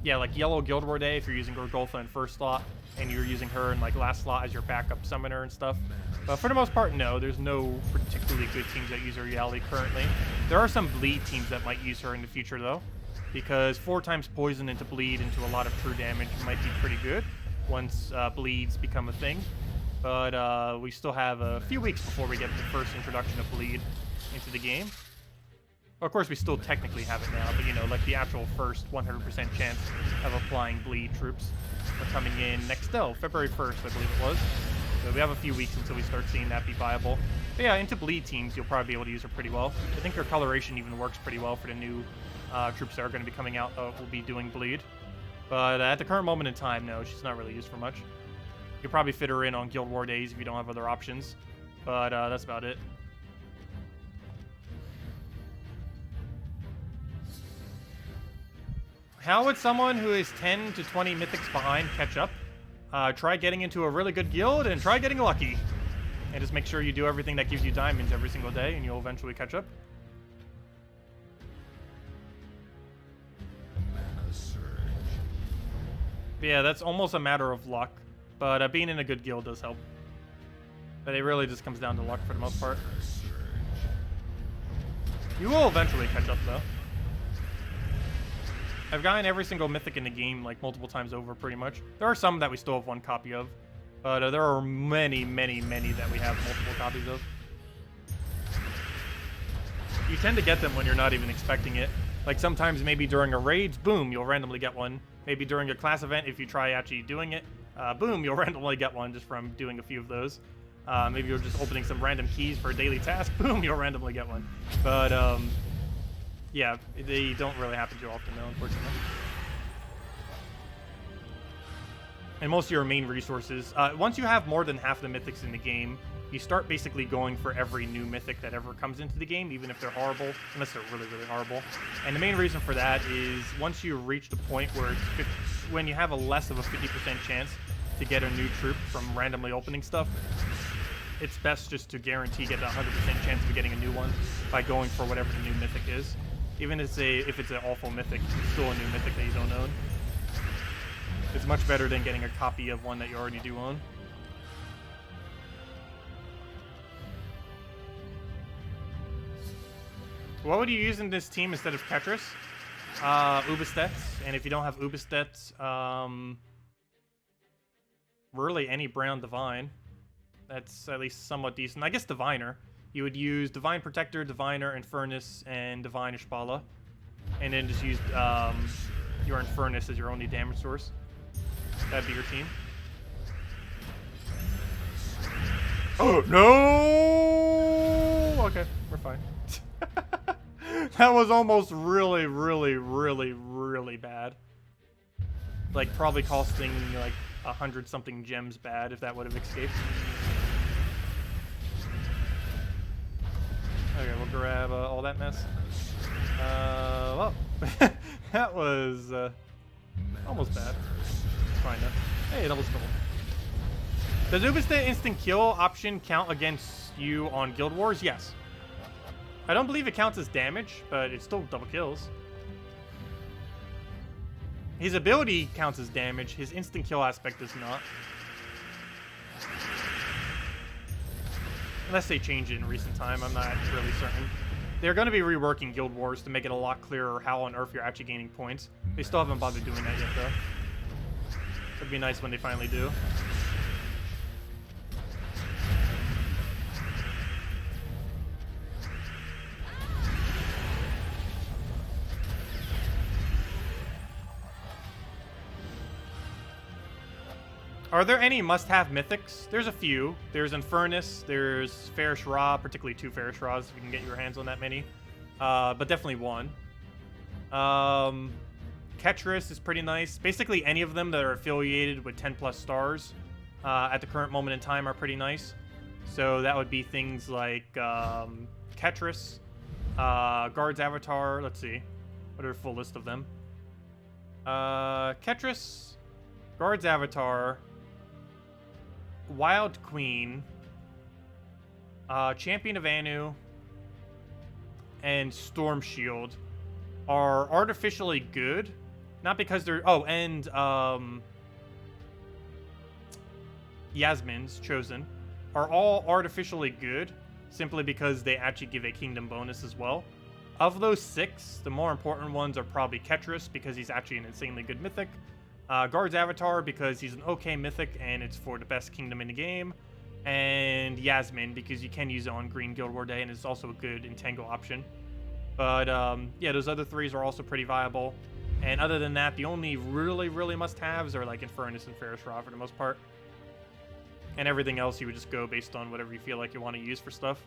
yeah, like Yellow Guild War Day, if you're using Gorgolfa in first slot, and you're using her in like last slot as your backup summoner and stuff. But for the most part, no, there's no particularly good teams that use her Yali currently. There are some bleed teams that might use her in the future though, because 4 times poison into bleed into a lot of true damage might be pretty good once bleeds become a thing. But we still have a few weeks before we get the first introduction of bleed into the game. Well, of course, we still technically have it now, but you know, like the actual first 100% chance of applying bleed troops are coming in next February 1st, I believe it was. So we have a few weeks until we start seeing that be viable. But yeah, into bleed teams, you'll probably be able to use her pretty well. I think her coloration even works pretty well for the new troops that are going to be coming out will be doing bleed. But at the current moment in time, no, she's not really used for much. You could probably fit her in on Guild War days if you don't have other options. But that's about it. How would someone who is 10 to 20 mythics behind catch up? Try getting into a really good guild and try getting lucky. And just make sure you do everything that gives you diamonds every single day and you'll eventually catch up. But yeah, that's almost a matter of luck. But being in a good guild does help. But it really just comes down to luck for the most part. You will eventually catch up though. I've gotten every single mythic in the game like multiple times over pretty much. There are some that we still have one copy of. But there are many, many, many that we have multiple copies of. You tend to get them when you're not even expecting it. Like sometimes maybe during a raid, boom, you'll randomly get one. Maybe during a class event, if you try actually doing it, boom, you'll randomly get one just from doing a few of those. Maybe you're just opening some random keys for a daily task, boom, you'll randomly get one. But yeah, they don't really happen too often though, unfortunately. And most of your main resources, once you have more than half the mythics in the game, you start basically going for every new mythic that ever comes into the game, even if they're horrible, unless they're really, really horrible. And the main reason for that is once you reach the point where it's when you have a less of a 50% chance to get a new troop from randomly opening stuff, it's best just to guarantee get a 100% chance of getting a new one by going for whatever the new mythic is. Even if it's an awful mythic, it's still a new mythic that you don't own. It's much better than getting a copy of one that you already do own. What would you use in this team instead of Tetris? Ubistats, and if you don't have Ubistats, really any Brown Divine. That's at least somewhat decent. I guess Diviner. You would use Divine Protector, Diviner, Infernus, and Divine Ishbala. And then just use your Infernus as your only damage source. That'd be your team. Oh, no! Okay, we're fine. That was almost really, really, really, really bad. Like, probably costing, like, 100-something gems bad if that would have escaped. Okay, we'll grab all that mess. Well, that was almost bad. Kinda. Hey, double skull. Does Ubistat instant kill option count against you on Guild Wars? Yes. I don't believe it counts as damage, but it still double kills. His ability counts as damage. His instant kill aspect does not. Unless they change it in recent time, I'm not really certain. They're going to be reworking Guild Wars to make it a lot clearer how on earth you're actually gaining points. They still haven't bothered doing that yet, though. It'd be nice when they finally do. Are there any must-have mythics? There's a few. There's Infernus, there's Fairish Ra, particularly 2 Fairish Ras if you can get your hands on that many. But definitely 1. Ketris is pretty nice. Basically any of them that are affiliated with 10+ stars at the current moment in time are pretty nice. So that would be things like Ketris, Guard's Avatar, let's see. What are the full list of them? Ketris, Guard's Avatar, Wild Queen, Champion of Anu, and Storm Shield are artificially good. Not because they're... Oh, and Yasmin's Chosen are all artificially good simply because they actually give a kingdom bonus as well. Of those 6, the more important ones are probably Ketris because he's actually an insanely good mythic. Guard's Avatar because he's an okay mythic and it's for the best kingdom in the game. And Yasmin because you can use it on Green Guild War Day and it's also a good Entangle option. But yeah, those other 3s are also pretty viable. And other than that, the only really, really must-haves are like Infernus and Fairish Ra for the most part. And everything else you would just go based on whatever you feel like you want to use for stuff.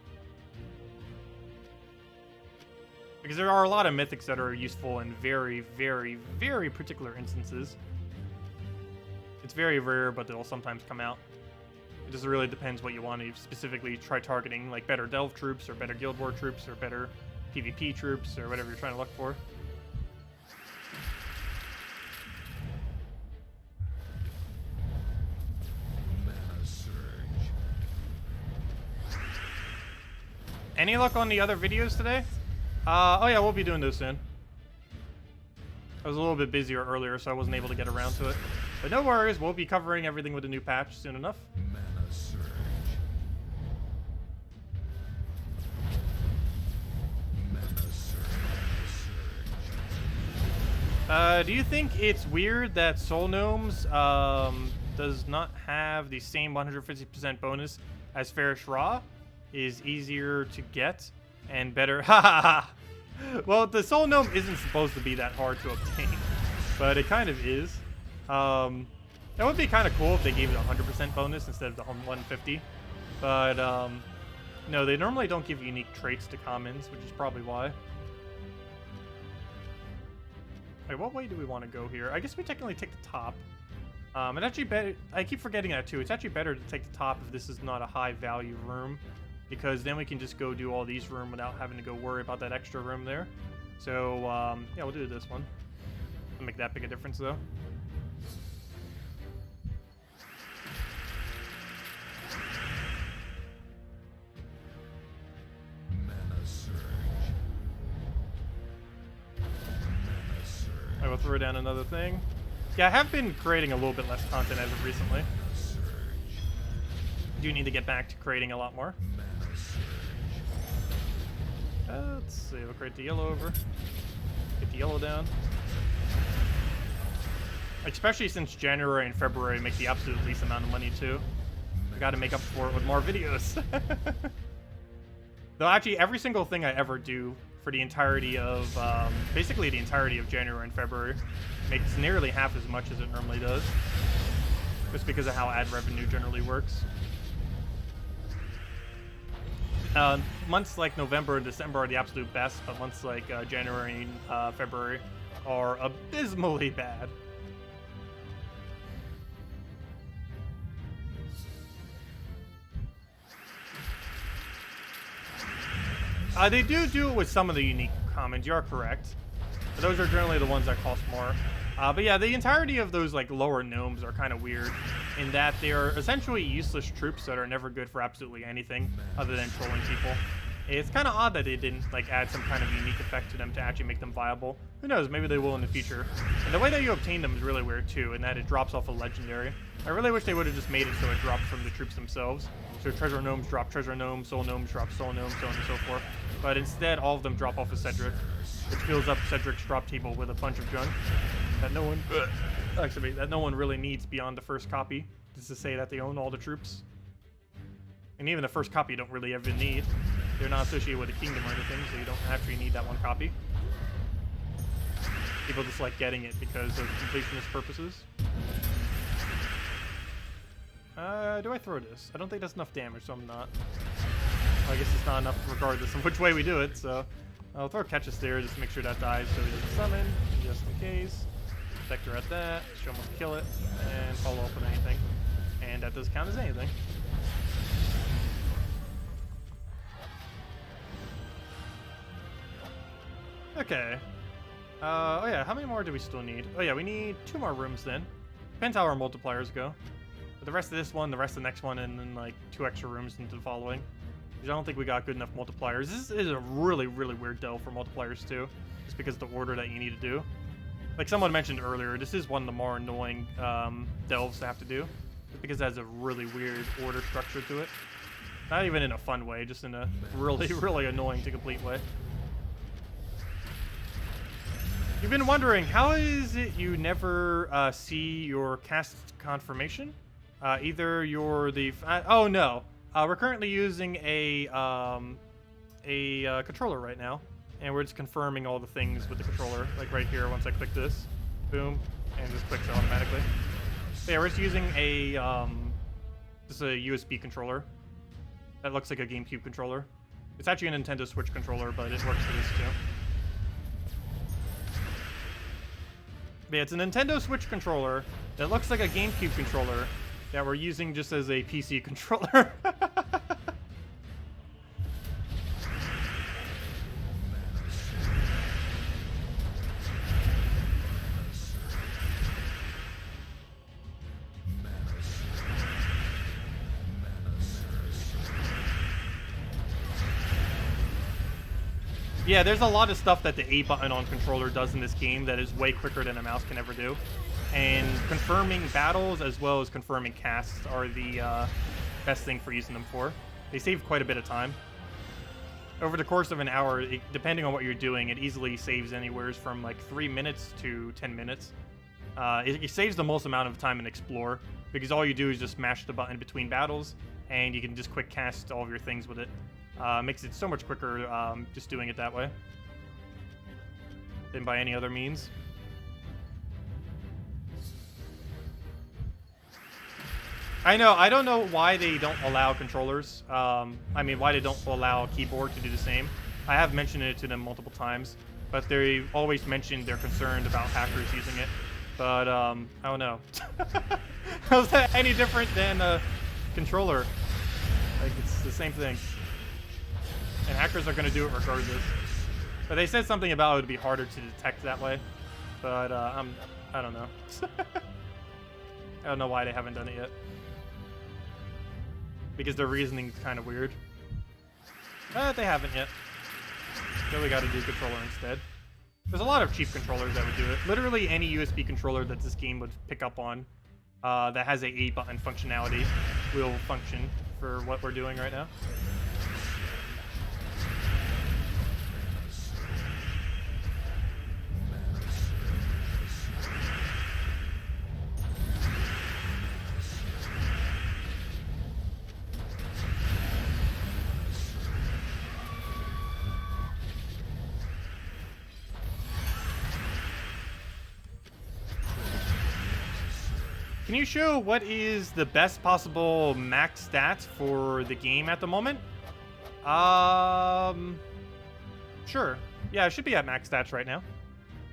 Because there are a lot of mythics that are useful in very, very, very particular instances. It's very rare, but they'll sometimes come out. It just really depends what you want to specifically try targeting, like better Delve troops, or better Guild War troops, or better PvP troops, or whatever you're trying to look for. Any luck on the other videos today? Oh yeah, we'll be doing those soon. I was a little bit busier earlier, so I wasn't able to get around to it. But no worries, we'll be covering everything with a new patch soon enough. Mana surge. Mana surge. Do you think it's weird that Soul Gnomes does not have the same 150% bonus as Ferrish Raw? Is easier to get and better. Well, the Soul Gnome isn't supposed to be that hard to obtain, but it kind of is. That would be kind of cool if they gave it a 100% bonus instead of the 150. But no, they normally don't give unique traits to commons, which is probably why. Wait, what way do we want to go here? I guess we technically take the top. It actually better. I keep forgetting that too. It's actually better to take the top if this is not a high value room, because then we can just go do all these rooms without having to go worry about that extra room there. So yeah, we'll do this one. Doesn't make that big a difference though. Mana surge. Mana surge. I will throw down another thing. Yeah, I have been creating a little bit less content as of recently. Mana surge. I do need to get back to creating a lot more. Mana surge. Let's see, we'll create the yellow over. Get the yellow down. Especially since January and February make the absolute least amount of money too. I gotta make up for it with more videos. Though actually, every single thing I ever do for the entirety of, basically the entirety of January and February, makes nearly half as much as it normally does. Just because of how ad revenue generally works. Months like November and December are the absolute best, but months like January and February are abysmally bad. They do it with some of the unique commons, you are correct. But those are generally the ones that cost more. But yeah, the entirety of those like lower gnomes are kind of weird in that they are essentially useless troops that are never good for absolutely anything other than trolling people. It's kind of odd that they didn't like add some kind of unique effect to them to actually make them viable. Who knows, maybe they will in the future. And the way that you obtain them is really weird too, in that it drops off a legendary. I really wish they would have just made it so it dropped from the troops themselves. So treasure gnomes drop treasure gnomes, soul gnomes drop soul gnomes, so on and so forth. But instead, all of them drop off of Cedric, which fills up Cedric's drop table with a bunch of junk that no one, actually, that no one really needs beyond the first copy, just to say that they own all the troops. And even the first copy you don't really ever need. They're not associated with a kingdom or anything, so you don't actually need that one copy. People just like getting it because of completionist purposes. Do I throw this? I don't think that's enough damage, so I'm not. Well, I guess it's not enough regardless of which way we do it, so I'll throw Catch-Us there just to make sure that dies so he doesn't summon, just in case. Vector at that, show him we'll kill it, and follow up with anything. And that does count as anything. Okay. Oh yeah, how many more do we still need? Oh yeah, we need 2 more rooms then. Depends how our multipliers go. But the rest of this one, the rest of the next one, and then like 2 extra rooms into the following. Because I don't think we got good enough multipliers. This is a really, really weird delve for multipliers too. Just because of the order that you need to do. Like someone mentioned earlier, this is one of the more annoying delves to have to do. Just because it has a really weird order structure to it. Not even in a fun way, just in a really, really annoying to complete way. You've been wondering, how is it you never see your cast confirmation? Either you're the... oh no, we're currently using a controller right now. And we're just confirming all the things with the controller. Like right here, once I click this, boom, and it just clicks automatically. But yeah, we're just using a, just a USB controller. That looks like a GameCube controller. It's actually a Nintendo Switch controller, but it works for this too. But yeah, it's a Nintendo Switch controller that looks like a GameCube controller that we're using just as a PC controller. Yeah, there's a lot of stuff that the A button on controller does in this game that is way quicker than a mouse can ever do. And confirming battles as well as confirming casts are the best thing for using them for. They save quite a bit of time. Over the course of an hour, depending on what you're doing, it easily saves anywhere from like 3 minutes to 10 minutes. It saves the most amount of time in Explore, because all you do is just mash the button between battles, and you can just quick cast all of your things with it. Makes it so much quicker just doing it that way than by any other means. I know, I don't know why they don't allow controllers. I mean, why they don't allow a keyboard to do the same. I have mentioned it to them multiple times, but they always mention they're concerned about hackers using it. But, I don't know. How's that any different than a controller? Like, it's the same thing. And hackers are going to do it regardless. But they said something about it would be harder to detect that way. But, I don't know. I don't know why they haven't done it yet. Because their reasoning's kind of weird. But they haven't yet. So we got to do controller instead. There's a lot of cheap controllers that would do it. Literally any USB controller that this game would pick up on that has a A button functionality will function for what we're doing right now. Can you show what is the best possible max stats for the game at the moment? Sure. Yeah, it should be at max stats right now.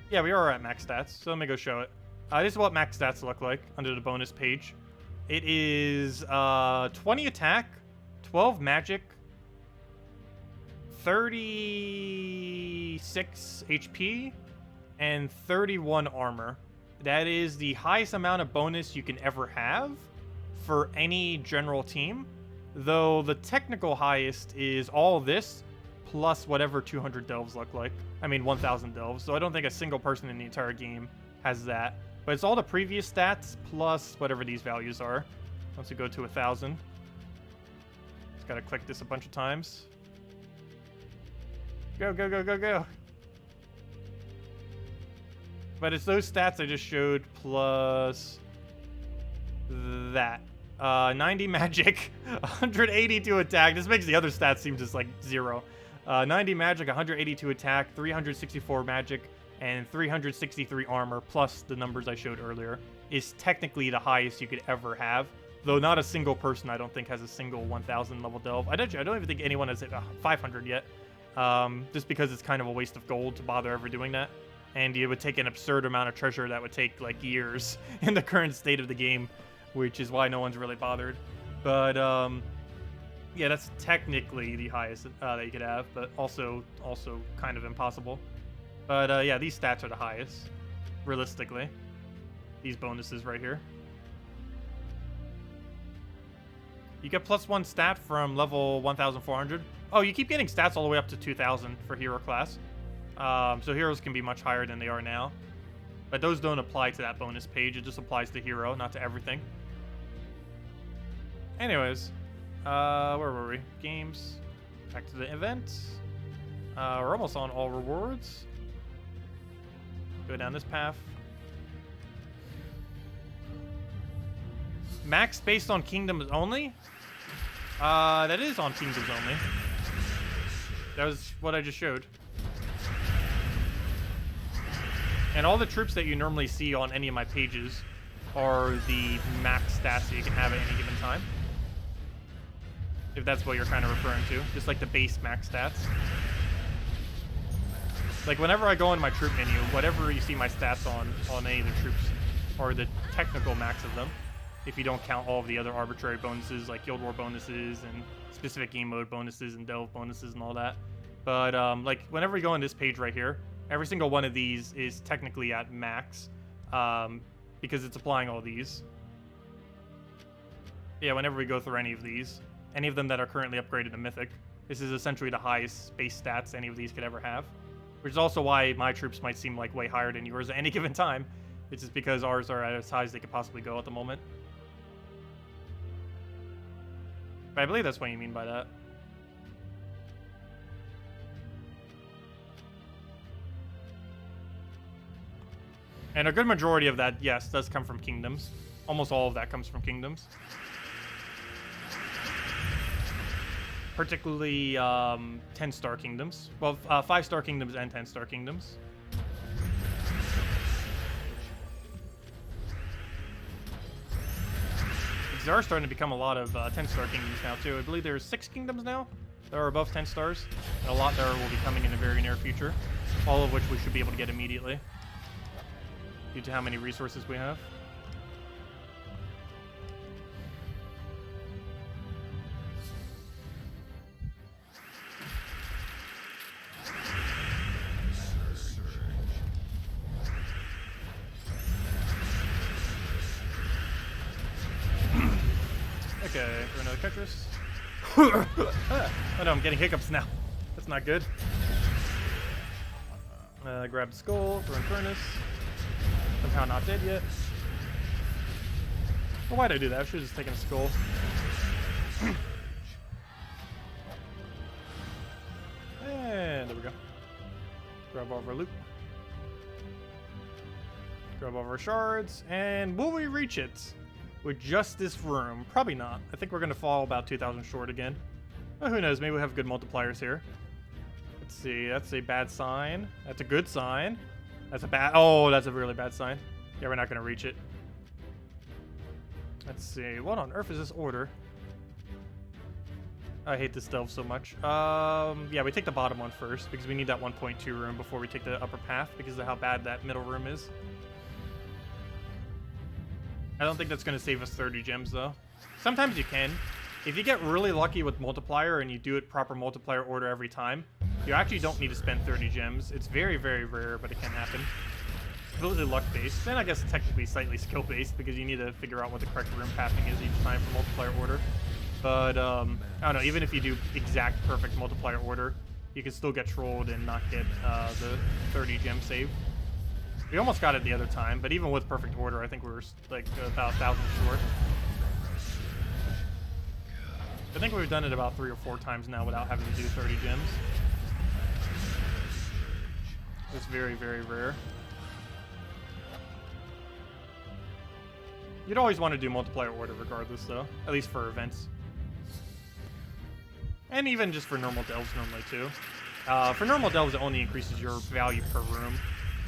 Yeah, we are at max stats, so let me go show it. This is what max stats look like under the bonus page. It is 20 attack, 12 magic, 36 HP, and 31 armor. That is the highest amount of bonus you can ever have for any general team, though the technical highest is all this plus whatever 200 delves look like. I mean 1,000 delves, so I don't think a single person in the entire game has that. But it's all the previous stats plus whatever these values are. Once we go to 1,000. Just gotta click this a bunch of times. Go, go, go, go, go. But it's those stats I just showed plus that. 90 magic, 182 attack. This makes the other stats seem just like 0. 90 magic, 182 attack, 364 magic, and 363 armor, plus the numbers I showed earlier, is technically the highest you could ever have. Though not a single person, I don't think, has a single 1,000 level delve. I don't even think anyone has hit 500 yet. Just because it's kind of a waste of gold to bother ever doing that. And it would take an absurd amount of treasure that would take like years in the current state of the game, which is why no one's really bothered. But yeah, that's technically the highest that you could have, but also kind of impossible. But yeah, these stats are the highest, realistically. These bonuses right here. You get +1 stat from level 1,400. Oh, you keep getting stats all the way up to 2,000 for hero class. So heroes can be much higher than they are now. But those don't apply to that bonus page. It just applies to hero, not to everything. Anyways, where were we? Games. Back to the event. We're almost on all rewards. Go down this path. Max based on kingdoms only? That is on kingdoms only. That was what I just showed. And all the troops that you normally see on any of my pages are the max stats that you can have at any given time. If that's what you're kind of referring to. Just like the base max stats. Like whenever I go in my troop menu, whatever you see my stats on any of the troops are the technical max of them. If you don't count all of the other arbitrary bonuses like Guild War bonuses and specific game mode bonuses and delve bonuses and all that. But like whenever we go on this page right here, every single one of these is technically at max because it's applying all these. Yeah, whenever we go through any of these, any of them that are currently upgraded to Mythic, This is essentially the highest base stats any of these could ever have. Which is also why my troops might seem like way higher than yours at any given time. It's just because ours are as high as they could possibly go at the moment. But I believe that's what you mean by that. And a good majority of that, yes, does come from kingdoms. Almost all of that comes from kingdoms. Particularly 10-star kingdoms. Well, 5-star kingdoms and 10-star kingdoms. There are starting to become a lot of 10-star kingdoms now, too. I believe there's 6 kingdoms now that are above 10 stars. And a lot there will be coming in the very near future. All of which we should be able to get immediately, due to how many resources we have. Okay, for another Tetris. Oh no, I'm getting hiccups now. That's not good. Grab the skull, throw in furnace. Somehow not dead yet. Well, why'd I do that? I should have just taken a skull. And there we go. Grab all of our loot. Grab all of our shards. And will we reach it with just this room? Probably not. I think we're going to fall about 2,000 short again. Well, who knows? Maybe we have good multipliers here. Let's see. That's a bad sign. That's a good sign. That's a bad... Oh, that's a really bad sign. Yeah, we're not going to reach it. Let's see. What on earth is this order? I hate this delve so much. Yeah, we take the bottom one first because we need that 1.2 room before we take the upper path because of how bad that middle room is. I don't think that's going to save us 30 gems, though. Sometimes you can. If you get really lucky with multiplier and you do it proper multiplier order every time, you actually don't need to spend 30 gems. It's very, very rare, but it can happen. Completely luck-based. And I guess technically slightly skill-based because you need to figure out what the correct room pathing is each time for multiplier order. But, I don't know, even if you do exact perfect multiplier order, you can still get trolled and not get the 30 gem save. We almost got it the other time, but even with perfect order, I think we were like about 1,000 short. I think we've done it about 3 or 4 times now without having to do 30 gems. It's very, very rare. You'd always want to do multiplier order regardless, though. At least for events. And even just for normal delves normally, too. For normal delves, it only increases your value per room.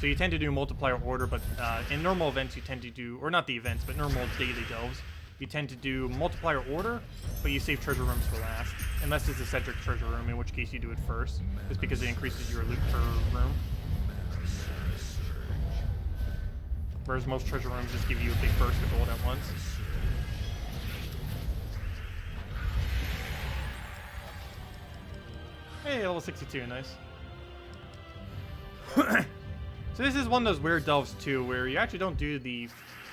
So you tend to do multiplier order, but in normal events you tend to do, or not the events, but normal daily delves, you tend to do multiplier order, but you save treasure rooms for last. Unless it's a Cedric treasure room, in which case you do it first. Just because it increases your loot per room. Whereas most treasure rooms just give you a big burst of gold at once. Hey, level 62, nice. So this is one of those weird delves too, where you actually don't do the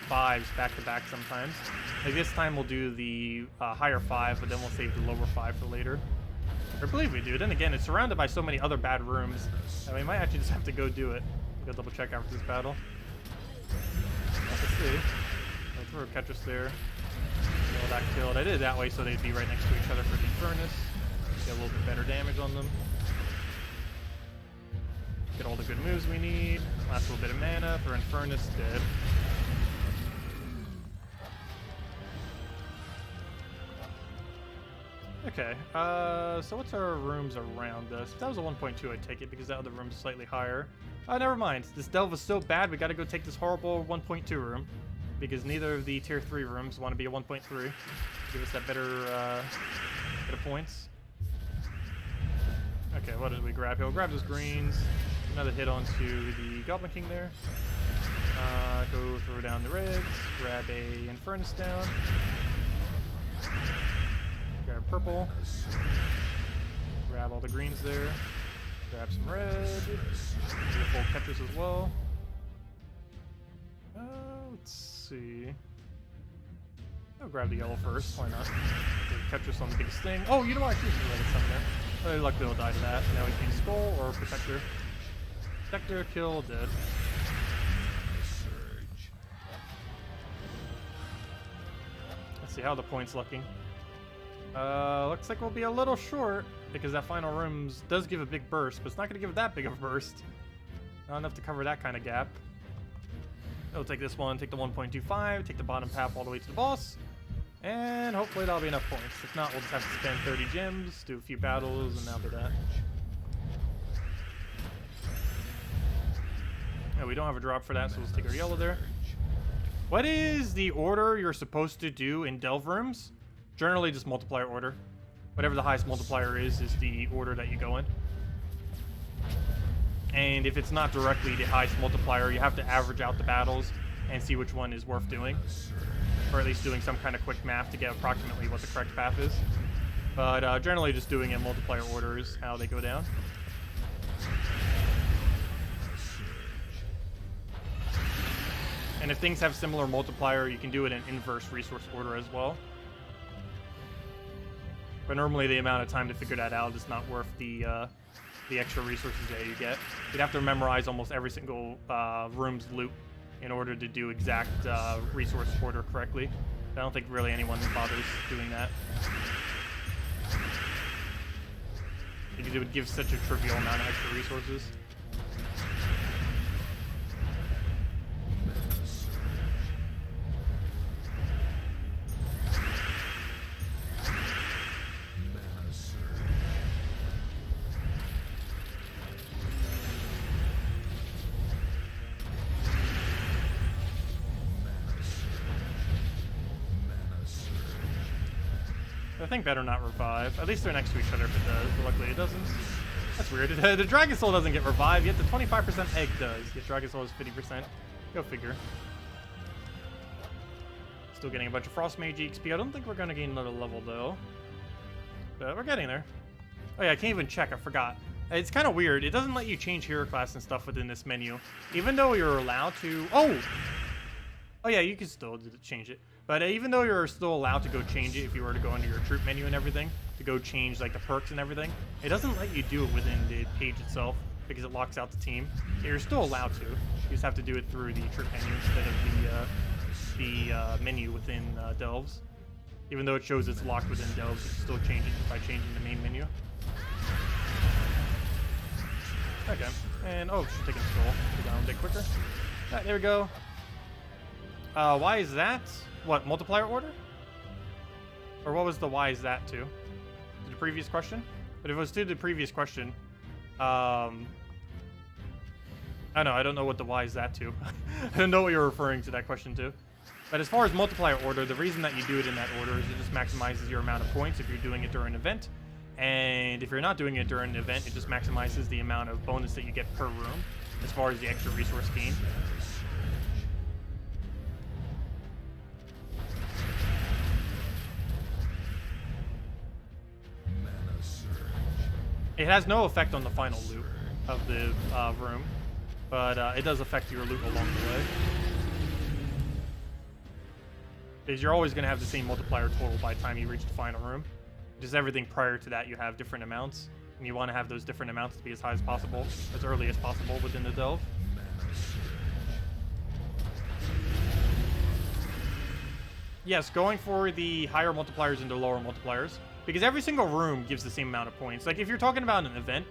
5s back to back sometimes. Like this time we'll do the higher 5, but then we'll save the lower 5 for later. I believe we do. Then again, it's surrounded by so many other bad rooms that we might actually just have to go do it. Go double check after this battle. Let's see. I'll throw a Ketris there. Get all that killed. I did it that way so they'd be right next to each other for the furnace. Get a little bit better damage on them. Get all the good moves we need. Last little bit of mana. Throw in furnace. Dead. Okay, so what's our rooms around us? If that was a 1.2, I'd take it because that other room's slightly higher. Never mind. This delve is so bad, we gotta go take this horrible 1.2 room because neither of the tier 3 rooms want to be a 1.3. Give us that better, better points. Okay, what did we grab? He'll grab those greens. Another hit onto the Goblin King there. Go throw down the reds. Grab a Infernus down. Grab purple. Grab all the greens there. Grab some red. Do a full Tetris as well. Let's see. I'll grab the yellow first. Why not? Tetris on the biggest thing. Oh, you know what? I should have read it somewhere. Luckily he'll die to that. Now he can Skull or Protector. Protector, kill, dead. Surge. Let's see how the point's looking. Looks like we'll be a little short because that final rooms does give a big burst, but it's not going to give that big of a burst. Not enough to cover that kind of gap. We'll take this one, take the 1.25, take the bottom path all the way to the boss, and hopefully that'll be enough points. If not, we'll just have to spend 30 gems, do a few battles, and that'll be that. No, we don't have a drop for that, so let's take our yellow there. What is the order you're supposed to do in delve rooms? Generally just multiplier order. Whatever the highest multiplier is the order that you go in. And if it's not directly the highest multiplier, you have to average out the battles and see which one is worth doing. Or at least doing some kind of quick math to get approximately what the correct path is. But generally just doing it in multiplier order is how they go down. And if things have similar multiplier, you can do it in inverse resource order as well. But normally the amount of time to figure that out is not worth the extra resources that you get. You'd have to memorize almost every single room's loot in order to do exact resource order correctly. I don't think really anyone bothers doing that. Because it would give such a trivial amount of extra resources. I think better not revive. At least they're next to each other if it does, but luckily it doesn't. That's weird. The Dragon Soul doesn't get revived, yet the 25% egg does. Yet Dragon Soul is 50%. Go figure. Still getting a bunch of Frost Mage XP. I don't think we're going to gain another level, though. But we're getting there. Oh yeah, I can't even check. I forgot. It's kind of weird. It doesn't let you change hero class and stuff within this menu. Even though you're allowed to... Oh yeah, you can still change it. But even though you're still allowed to go change it if you were to go into your troop menu and everything, to go change like the perks and everything, it doesn't let you do it within the page itself because it locks out the team. You're still allowed to. You just have to do it through the troop menu instead of the menu within delves. Even though it shows it's locked within delves, you can still change it by changing the main menu. Okay, and oh, she's taking skull. Go down a bit quicker. Right, there we go. Why is that? What, multiplier order? Or what was the why is that to? To the previous question? But if it was to the previous question, I don't know what the why is that to. I don't know what you're referring to that question to. But as far as multiplier order, the reason that you do it in that order is it just maximizes your amount of points if you're doing it during an event. And if you're not doing it during an event, it just maximizes the amount of bonus that you get per room as far as the extra resource gain. It has no effect on the final loot of the room, but it does affect your loot along the way. Because you're always going to have the same multiplier total by the time you reach the final room. Just everything prior to that, you have different amounts, and you want to have those different amounts to be as high as possible, as early as possible within the delve. Yes, going for the higher multipliers into lower multipliers. Because every single room gives the same amount of points. Like, if you're talking about an event,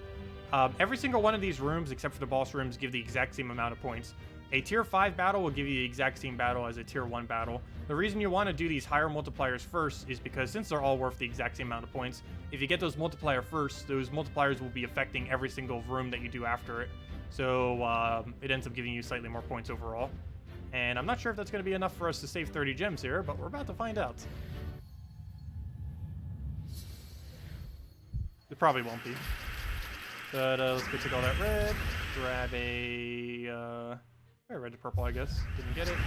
every single one of these rooms, except for the boss rooms, give the exact same amount of points. A tier 5 battle will give you the exact same battle as a tier 1 battle. The reason you want to do these higher multipliers first is because since they're all worth the exact same amount of points, if you get those multiplier first, those multipliers will be affecting every single room that you do after it. So it ends up giving you slightly more points overall. And I'm not sure if that's going to be enough for us to save 30 gems here, but we're about to find out. It probably won't be. But let's go take all that red. Grab a red to purple, I guess. Didn't get it.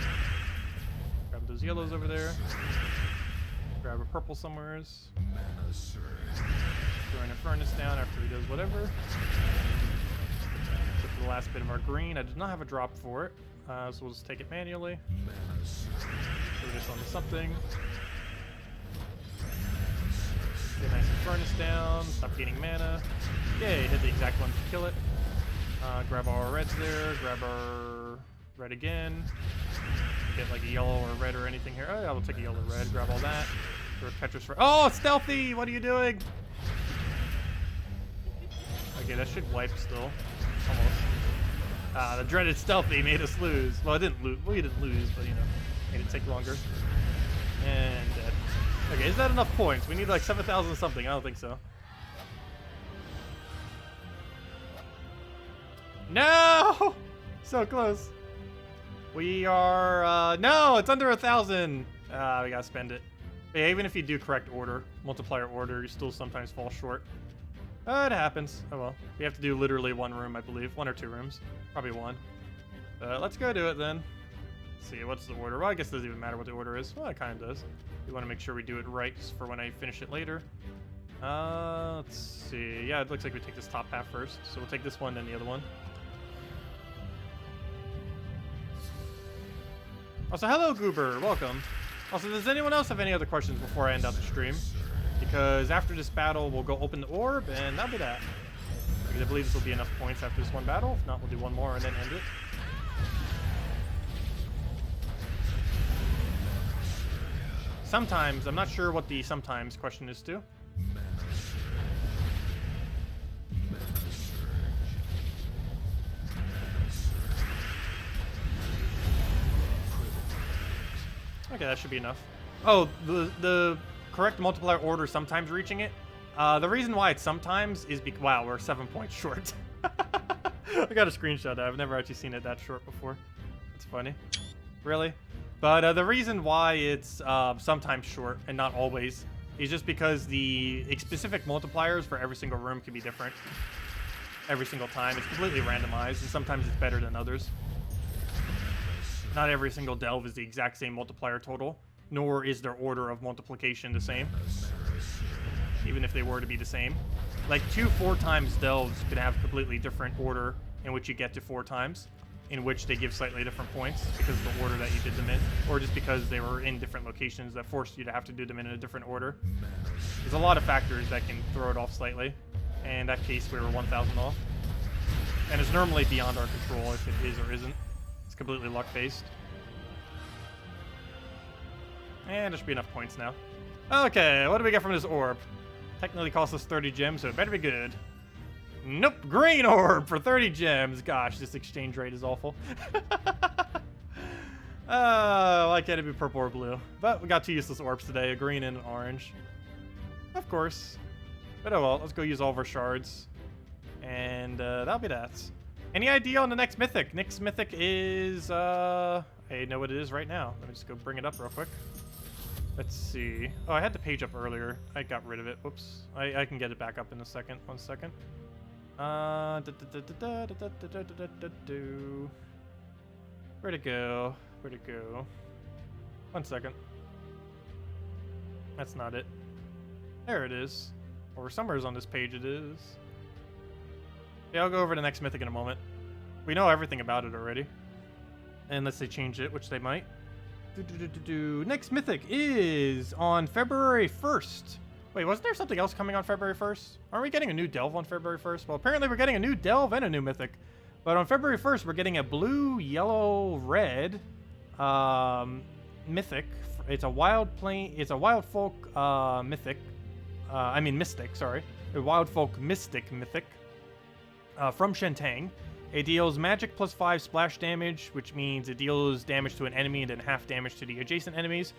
Grab those yellows over there. Grab a purple somewheres. Throwing a furnace down after he does whatever. Get the last bit of our green. I did not have a drop for it, so we'll just take it manually. Throw this onto something. Get nice and furnace down. Stop gaining mana. Okay, hit the exact one to kill it. Grab our reds there. Grab our red again. Get like a yellow or red or anything here. Oh yeah, we'll take a yellow red. Grab all that. Catch for. Oh, stealthy! What are you doing? Okay, that should wipe still. Almost. The dreaded stealthy made us lose. Well, it didn't lose. We didn't lose, but you know, made it take longer. And dead. Okay, is that enough points? We need like 7,000 something. I don't think so. No! So close. We are, no, it's under 1,000. We gotta spend it. But yeah, even if you do correct order, multiplier order, you still sometimes fall short. It happens. Oh well. We have to do literally one room, I believe. 1 or 2 rooms. Probably 1. Let's go do it then. Let's see, what's the order? Well, I guess it doesn't even matter what the order is. Well, it kind of does. We want to make sure we do it right for when I finish it later. Let's see. Yeah, it looks like we take this top half first. So we'll take this one, then the other one. Also, hello, Goober. Welcome. Also, does anyone else have any other questions before I end out the stream? Because after this battle, we'll go open the orb, and that'll be that. Because I believe this will be enough points after this one battle. If not, we'll do one more and then end it. Sometimes, I'm not sure what the sometimes question is too. Okay, that should be enough. Oh, the correct multiplier order sometimes reaching it. The reason why it's sometimes is because, wow, we're 7 points short. I got a screenshot. I've never actually seen it that short before. It's funny. Really? But the reason why it's sometimes short and not always is just because the specific multipliers for every single room can be different every single time. It's completely randomized, and sometimes it's better than others. Not every single delve is the exact same multiplier total, nor is their order of multiplication the same, even if they were to be the same. Like 2 4 times delves could have completely different order in which you get to 4 times, in which they give slightly different points because of the order that you did them in, or just because they were in different locations that forced you to have to do them in a different order. There's a lot of factors that can throw it off slightly. And in that case, we were 1,000 off. And it's normally beyond our control if it is or isn't. It's completely luck-based. And there should be enough points now. Okay, what do we get from this orb? Technically costs us 30 gems, so it better be good. Nope, green orb for 30 gems. Gosh, this exchange rate is awful. Why can't it be purple or blue? But we got 2 useless orbs today, a green and an orange. Of course. But oh well, let's go use all of our shards. And that'll be that. Any idea on the next mythic? Next mythic is, I know what it is right now. Let me just go bring it up real quick. Let's see. Oh, I had the page up earlier. I got rid of it. Whoops. I can get it back up in a second. 1 second. Where'd it go? Where'd it go? 1 second. That's not it. There it is. Or somewhere's on this page it is. Yeah, I'll go over the next mythic in a moment. We know everything about it already. Unless they change it, which they might. Next mythic is on February 1st. Wait, wasn't there something else coming on February 1st? Aren't we getting a new delve on February 1st? Well, apparently we're getting a new delve and a new mythic. But on February 1st, we're getting a blue, yellow, red mythic. It's a wild folk mythic. Mystic, sorry. A wild folk mystic mythic from Shentang. It deals magic plus 5 splash damage, which means it deals damage to an enemy and then half damage to the adjacent enemies.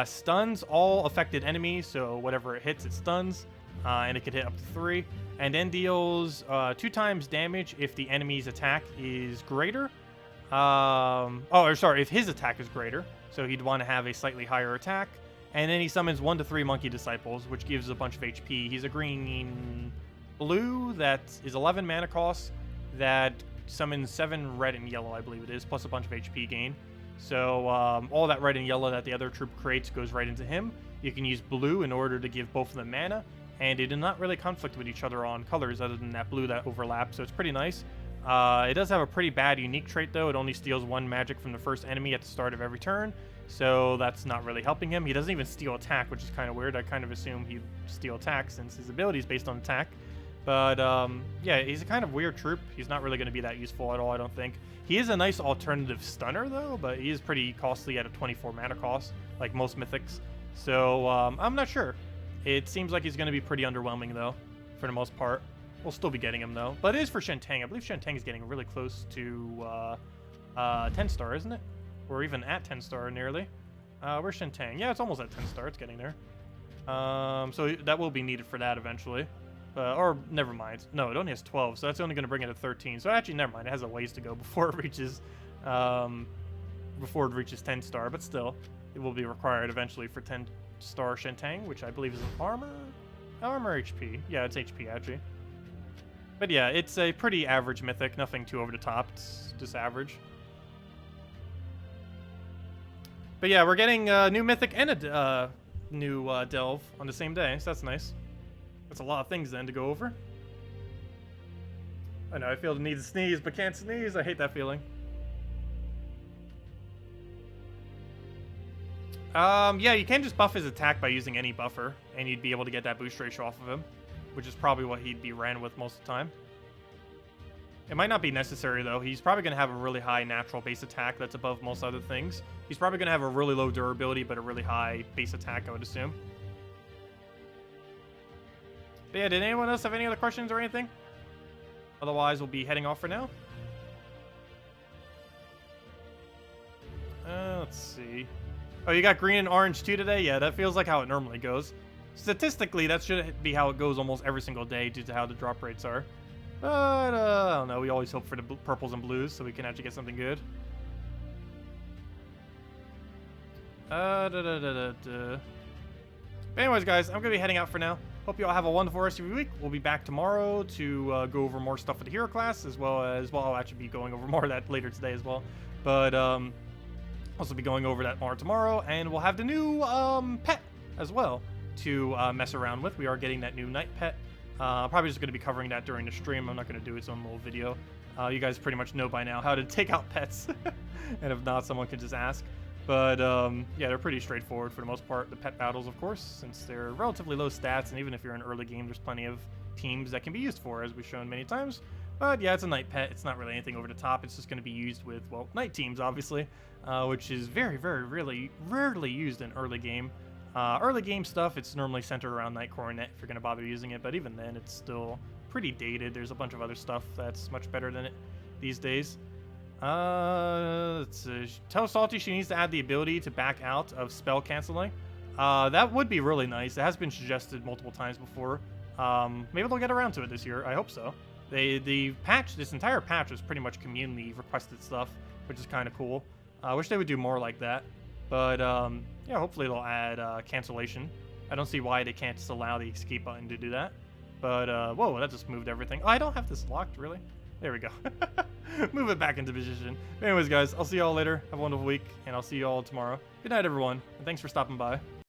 Stuns all affected enemies, so whatever it hits, it stuns. And it could hit up to 3. And then deals 2 times damage if the enemy's attack is greater. If his attack is greater. So he'd want to have a slightly higher attack. And then he summons 1 to 3 monkey disciples, which gives a bunch of HP. He's a green blue that is 11 mana cost that summons 7 red and yellow, I believe it is, plus a bunch of HP gain. So all that red and yellow that the other troop creates goes right into him. You can use blue in order to give both of them mana, and they do not really conflict with each other on colors other than that blue that overlaps, so it's pretty nice. It does have a pretty bad unique trait though. It only steals 1 magic from the first enemy at the start of every turn. So that's not really helping him. He doesn't even steal attack, which is kind of weird. I kind of assume he'd steal attack since his ability is based on attack. But yeah, he's a kind of weird troop. He's not really going to be that useful at all, I don't think. He is a nice alternative stunner, though, but he is pretty costly at a 24 mana cost, like most mythics. So I'm not sure. It seems like he's going to be pretty underwhelming, though, for the most part. We'll still be getting him, though. But it is for Shentang. I believe Shentang is getting really close to 10-star, isn't it? Or even at 10-star, nearly. Where's Shentang? Yeah, it's almost at 10-star. It's getting there. So that will be needed for that eventually. Or never mind. No, it only has 12, so that's only going to bring it to 13. So actually, never mind. It has a ways to go before it reaches 10-star. But still, it will be required eventually for 10-star Shentang, which I believe is an armor HP. Yeah, it's HP actually. But yeah, it's a pretty average mythic. Nothing too over the top. It's just average. But yeah, we're getting a new mythic and a new delve on the same day, so that's nice. That's a lot of things then to go over. I know, I feel the need to sneeze, but can't sneeze. I hate that feeling. Yeah, you can just buff his attack by using any buffer, and you'd be able to get that boost ratio off of him, which is probably what he'd be ran with most of the time. It might not be necessary, though. He's probably going to have a really high natural base attack that's above most other things. He's probably going to have a really low durability, but a really high base attack, I would assume. But yeah, did anyone else have any other questions or anything? Otherwise, we'll be heading off for now. Let's see. Oh, you got green and orange too today? Yeah, that feels like how it normally goes. Statistically, that should be how it goes almost every single day due to how the drop rates are. But, I don't know. We always hope for the purples and blues so we can actually get something good. But anyways, guys, I'm going to be heading out for now. Hope you all have a wonderful rest of your week. We'll be back tomorrow to go over more stuff with the hero class, as well as, well, I'll actually be going over more of that later today as well. But also be going over that more tomorrow, and we'll have the new pet as well to mess around with. We are getting that new night pet. Probably just going to be covering that during the stream. I'm not going to do its own little video. You guys pretty much know by now how to take out pets, and if not, someone can just ask. But yeah, they're pretty straightforward for the most part. The pet battles, of course, since they're relatively low stats, and even if you're in early game, there's plenty of teams that can be used for, as we've shown many times. But yeah, it's a night pet. It's not really anything over the top. It's just going to be used with, well, night teams, obviously, which is very, very, rarely used in early game. Early game stuff, it's normally centered around Night Coronet if you're going to bother using it, but even then, it's still pretty dated. There's a bunch of other stuff that's much better than it these days. Let's tell Salty she needs to add the ability to back out of spell canceling. That would be really nice. It has been suggested multiple times before. Maybe they'll get around to it this year. I hope so. The patch, this entire patch was pretty much community requested stuff, which is kind of cool. I wish they would do more like that. But yeah, hopefully they'll add cancellation. I don't see why they can't just allow the escape button to do that. But whoa, that just moved everything. Oh, I don't have this locked, really? There we go. Move it back into position. Anyways, guys, I'll see y'all later. Have a wonderful week, and I'll see you all tomorrow. Good night, everyone, and thanks for stopping by.